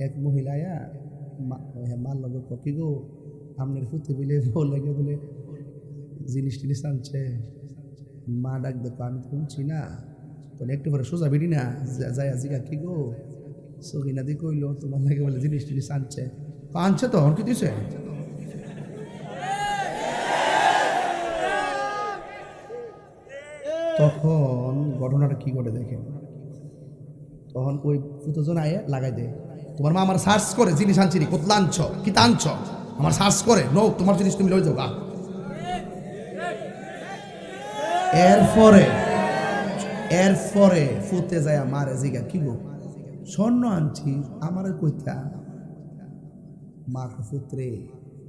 এক মহিলা আয়া মার লগে কি গো আপনার ফুতে বলে বউ লাগে বলে জিনিস টিনিস আনছে। মা ডাক দেখো, আমি তো শুনছি না। তো একটু পরে সোজা বেরি না যাই জিগা কি গো সহিনা দি কইলো তোমার লাগে বলে জিনিস টিনিস আনছে। আনছে তো কি দিছে? তখন ঘটনাটা কি করে দেখেন, তখন ওই ফুতজন আয়ে লাগাই দেয়, তোমার মা আমার সার্চ করে জিনিস আনছি নি, কোথা আনছ কি তা আনছ, আমার সার্চ করে নো তোমার জিনিস তুমি লই যাও গা। এরপরে ফুতে যায় মারে জিগা কি গো স্বর্ণ আনছি আমার কইতা। মা ফুতরে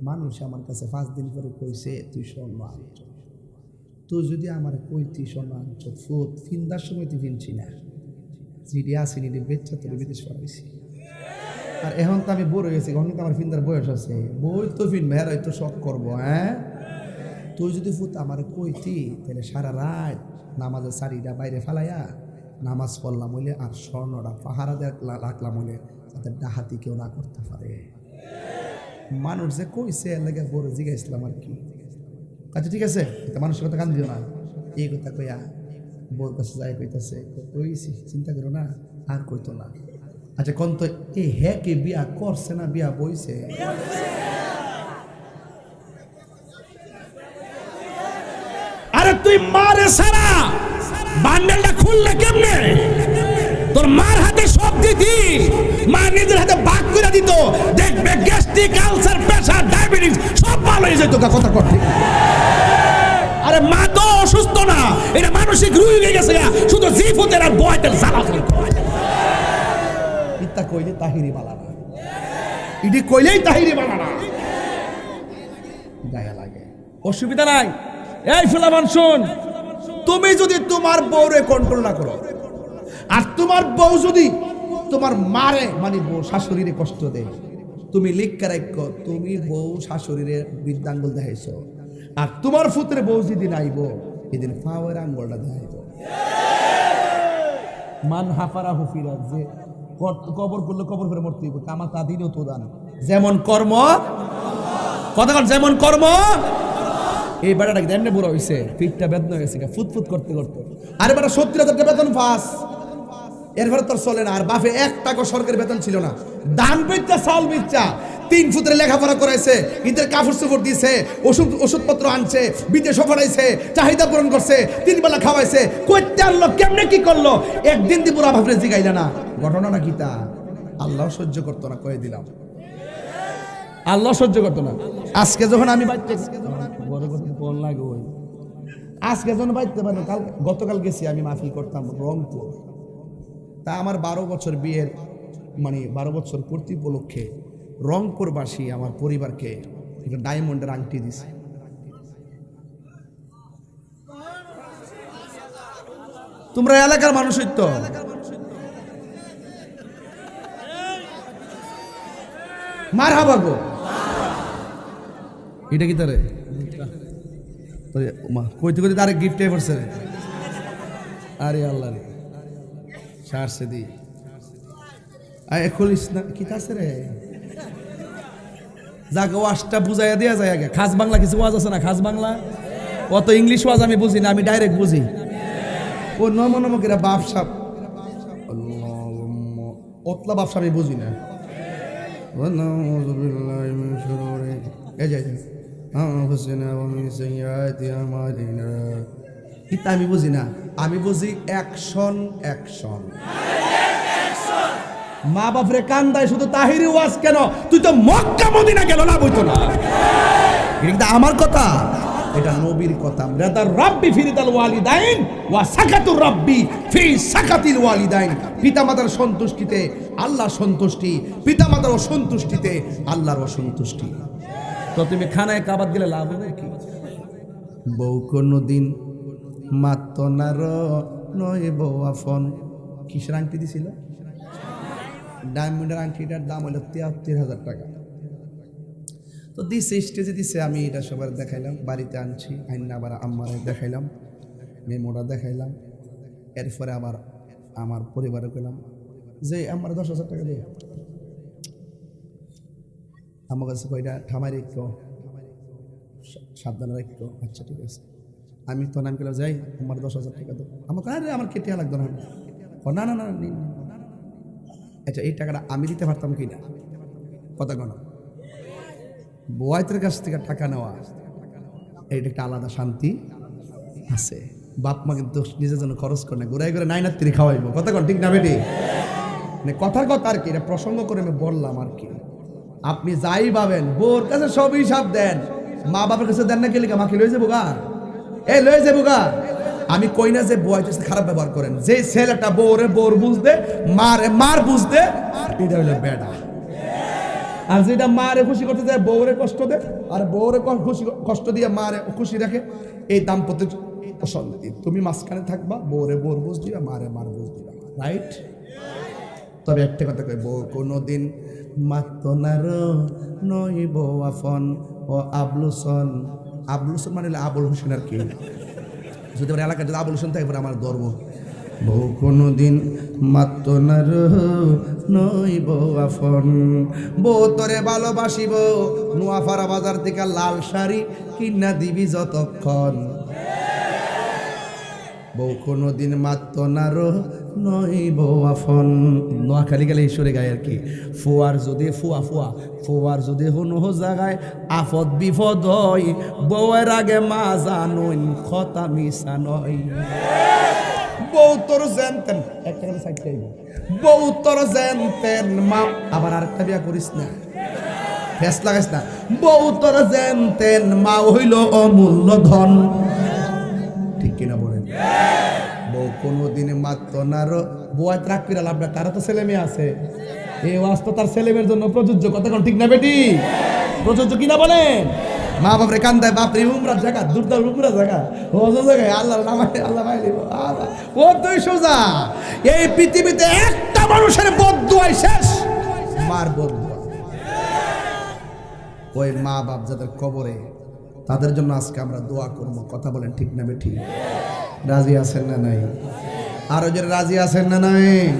মানুষ আমার কাছে 5 দিন পরে কইছে তুই স্বর্ণ আনছ, তুই যদি আমার কইতি স্বর্ণ আনছ ফুত ফিন্দার সময় তুই ফিনছি না, জিডি আসিনি বেচ্চা তোর বিদেশ পড়াইছি। আর এখন তো আমি বড় হয়েছি, এখন তো আমার ফিন্দার বয়স আছে, বই তো ফিন মেয়ের হয়তো শখ করবো। হ্যাঁ, তুই যদি ফুত আমার কইতি তাহলে সারা রাত নামাজের শাড়িটা বাইরে ফেলাইয়া নামাজ পড়লাম হইলে আর স্বর্ণটা পাহারা রাখলাম হইলে যাতে ডাহাতি কেউ না করতে পারে। মানুষ যে কইছে এর লাগে বড় জিগাইছিলাম আর কি। আচ্ছা ঠিক আছে, মানুষের কথা কান দিও না, এই কথা কইয়া বোর কাছে যাই কইতাছে কইছি চিন্তা করো না আর কইতো না। আচ্ছা কোন তো এই হ্যাঁ কে বিয়া করছে না বিয়া বইছে? আরে তুই মারে সারা বান্ডেলটা খুললে কেমনে? তোর মার হাতে সব দিতি, মা নিজের হাতে ভাগ করে দিত, দেখবে গ্যাস্ট্রিক আলসার প্রেসার ডায়াবেটিস সব ভালো হয়ে যেত। কথা করতে আরে মা তো অসুস্থ না, এটা মানসিক রোগ হয়ে গেছে, শুধু জিফতের আর বয়তের জ্বালাতন ইত্তা কইলে তাহিরি বালানা, ইডি কইলেই তাহিরি বালানা গায়া লাগে। অসুবিধা নাই। এই ফুলামান শুন, তুমি যদি তোমার বউরে কন্ট্রোল না করো, আর তোমার বউ যদি তোমার মারে মানে বউ শাশুড়িরে কষ্ট দেয়, তুমি লিখকে রাখো তুমি বউ শাশুড়িরে বৃদ্ধাঙ্গুল দেখাইছো, আর তোমার ফুতের বউ যেদিন আইব এদিন পাওয়ার আঙ্গলটা দেখাইব। মান হাফারা হুফিরা, যে কবর করলে কবর করে মরতে হইব, কামা তা দিনও তো দান, যেমন কর্ম কতক্ষণ যেমন কর্ম। এই বেটাটা এমনি বুড়ো হয়েছে, পিঠটা বেদনা হয়েছে ফুটফুট করতে করতে। আরে বেটা 70,000 টাকা বেতন পাস, এরপরে তোর চলে না। আর বাপে 1 টাকা সরকারি বেতন ছিল না, দান বেচা চাউল বেচা 3 ফুটের লেখাপড়া করাইছে, ঈদের কাপড় চোপড় দিছে, ওষুধপত্র আনছে, বিদেশে পাঠাইছে, চাহিদা পূরণ করছে, 3 বেলা খাওয়াইছে। কইতে আনলো কেমনে কি করলো একদিন দি পুরা বাপরে জিগাইলা না। ঘটনা না কিতা আল্লাহ সহ্য করতো না, কয়ে দিলাম আল্লাহ সহ্য করতো না। আজকে যখন আমি আজকে যখন বাইতে পারবো, গতকাল গেছি আমি মাহফিল করতাম রংপুর। তা আমার 12 বছর বিয়ের মানে 12 বছর পূর্তি উপলক্ষে রংপুরবাসী আমার পরিবারকে একটা ডায়মন্ডের আংটি দিছে। তোমরা এলাকার মানুষই তো, মার হাবা গো। এটা কি তারে কইতে কইতে তারে গিফট করছে রে। আরে আল্লাহ রে সারছে দি খুলিস না কি আছে রে। যাকে ওয়াজটা বুঝাইয়া দেওয়া যায় আগে। খাস বাংলা কিছু ওয়াজ আছে না, খাস বাংলা অত ইংলিশ ওয়াজ আমি বুঝি না, আমি ডাইরেক্ট বুঝি। ও নমনমকেরা বাপসাপ অতলা ব্যবসা আমি বুঝি না। আমি বুঝি না, আমি বুঝি অ্যাকশন অ্যাকশন। মা বাপরে কান্দায় শুধু তাহিরি ওয়াজ কেন, তুই তো মক্কা মদিনা গেল না বইতো না। এটা আমার কথা, এটা নবীর কথা। রাদার রাব্বি ফিরিদাল ওয়ালিদাইন ওয়া সাকাতুর রাব্বি ফি সাকাতিল ওয়ালিদাইন। পিতামাতার সন্তুষ্টিতে আল্লাহর সন্তুষ্টি, পিতামাতার অসন্তুষ্টিতে আল্লাহর অসন্তুষ্টি। তো তুমি খানায় কাবাত গেলে লাভ হবে কি? বউ কোনদিন মাত্র না নয় বউ আফন। কিসের আংটি দিছিল? ডায়মন্ডের আংটিটার দাম হলো 73,000 টাকা। তো দিছে, স্টেজে দিছে, আমি এটা সবার দেখাইলাম, বাড়িতে আনছি, আইনা আবার আম্মারে দেখাইলাম, মেমোটা দেখাইলাম। এরপরে আবার আমার পরিবারে পেলাম যে আমার 10,000 টাকা দিয়ে আমার কাছে কয়টা ঠামাই রেখো, সাবধানে রেখো। আচ্ছা ঠিক আছে। আমি তো নাম পেলাম যাই, আমার 10,000 টাকা দাও। আমাকে আরে আমার কেটে লাগতো না। না না না, আচ্ছা এই টাকাটা আমি দিতে পারতাম কি না? কথা কোনো বউয়ের কাছ থেকে টাকা নেওয়া, এইটা একটা আলাদা শান্তি আছে। বাপ মা কিন্তু নিজের জন্য খরচ করে না, ঘুরাই করে 9 খাওয়াইবো। কথা কোন ঠিক না বেটি? মানে কথার কথা আর কি, এটা প্রসঙ্গ করে আমি বললাম আর কি। আপনি যাই পাবেন বউর কাছে সব হিসাব দেন, মা বাপের কাছে দেন না গেলে মাকে লয়ে যাবো গা, এই লয়ে যাবো গা। আমি কই না যে বউয়ের কাছে খারাপ ব্যবহার করেন, যে ছেলেটা বউরে বউর বুঝতে, মারে মার বুঝতে, এটা হলো বেডা। আর যেটা মারে খুশি করতে যায় বউরে কষ্ট দেয়, আর বউরে কষ্ট দিয়ে মারে খুশি রাখে, এই দাম্পত্য অশান্তি। তুমি মাঝখানে থাকবা, বউরে বউর বুঝ দিবা, মারে মার বুঝ দিবা, রাইট? তবে একটা কথা কই, বউ কোনোদিন মাত্র না নই বউ আফন ও আবলুসন। আবলুসন মানে আবুল হোসেন আর কি। যদি আমার এলাকায় যদি আবুল হোসেন থাকে আমার ধর্ম। বউ কোনোদিন মাত্র না নই বউ আফন। বউ তোরে ভালোবাসিব, নোয়াপাড়া বাজার থেকে লাল শাড়ি কিনা দিবি যতক্ষণ। বউ কোনোদিন মাত্র না নই বউ আফন। নোয়াখালী গেলে ঈশ্বরে গায় আর কি। ফুয়ার যদি ফুয়ার যদি হুনো জাগায় আফদ বিপদ হয়, বউয়ের আগে মা জানুন কথা মিশা নয়। বউ তোর জানতেন একটা কথা সাইড চাইব, বউ তোর জানতেন মা। আবার আরেকটা বিয়া করিস না, ফেস লাগাইস না। বউ তোর জানতেন মা হইল অমূল্য ধন। ঠিক কিনা বলেন? বউ কোনোদিনে মাত্র না বউয়াত রাগ করে লাভ না, তারা তো ছেলে মেয়ে আছে। এই ওয়াজ তো তার ছেলে মেয়ের জন্য প্রযোজ্য। কথা কোন ঠিক না বেটি? প্রযোজ্য কিনা বলেন? মা বাপরে কান্দায়, বাপরে উমরা জায়গা, দুর্দার উমরা জায়গা, হজ জায়গায় আল্লাহ নামায় আল্লাহ পাইলি। ও তুই সোজা এই পৃথিবীতে একটা মানুষের বদদুয়াই শেষ, মার বদদুয়া। ওই মা বাপ যাদের কবরে তাদের জন্য আজকে আমরা দোয়া করব। কথা বলেন ঠিক না বেঠিক? রাজি আছেন না নাই? আরো জোরে রাজি আছেন না নাই?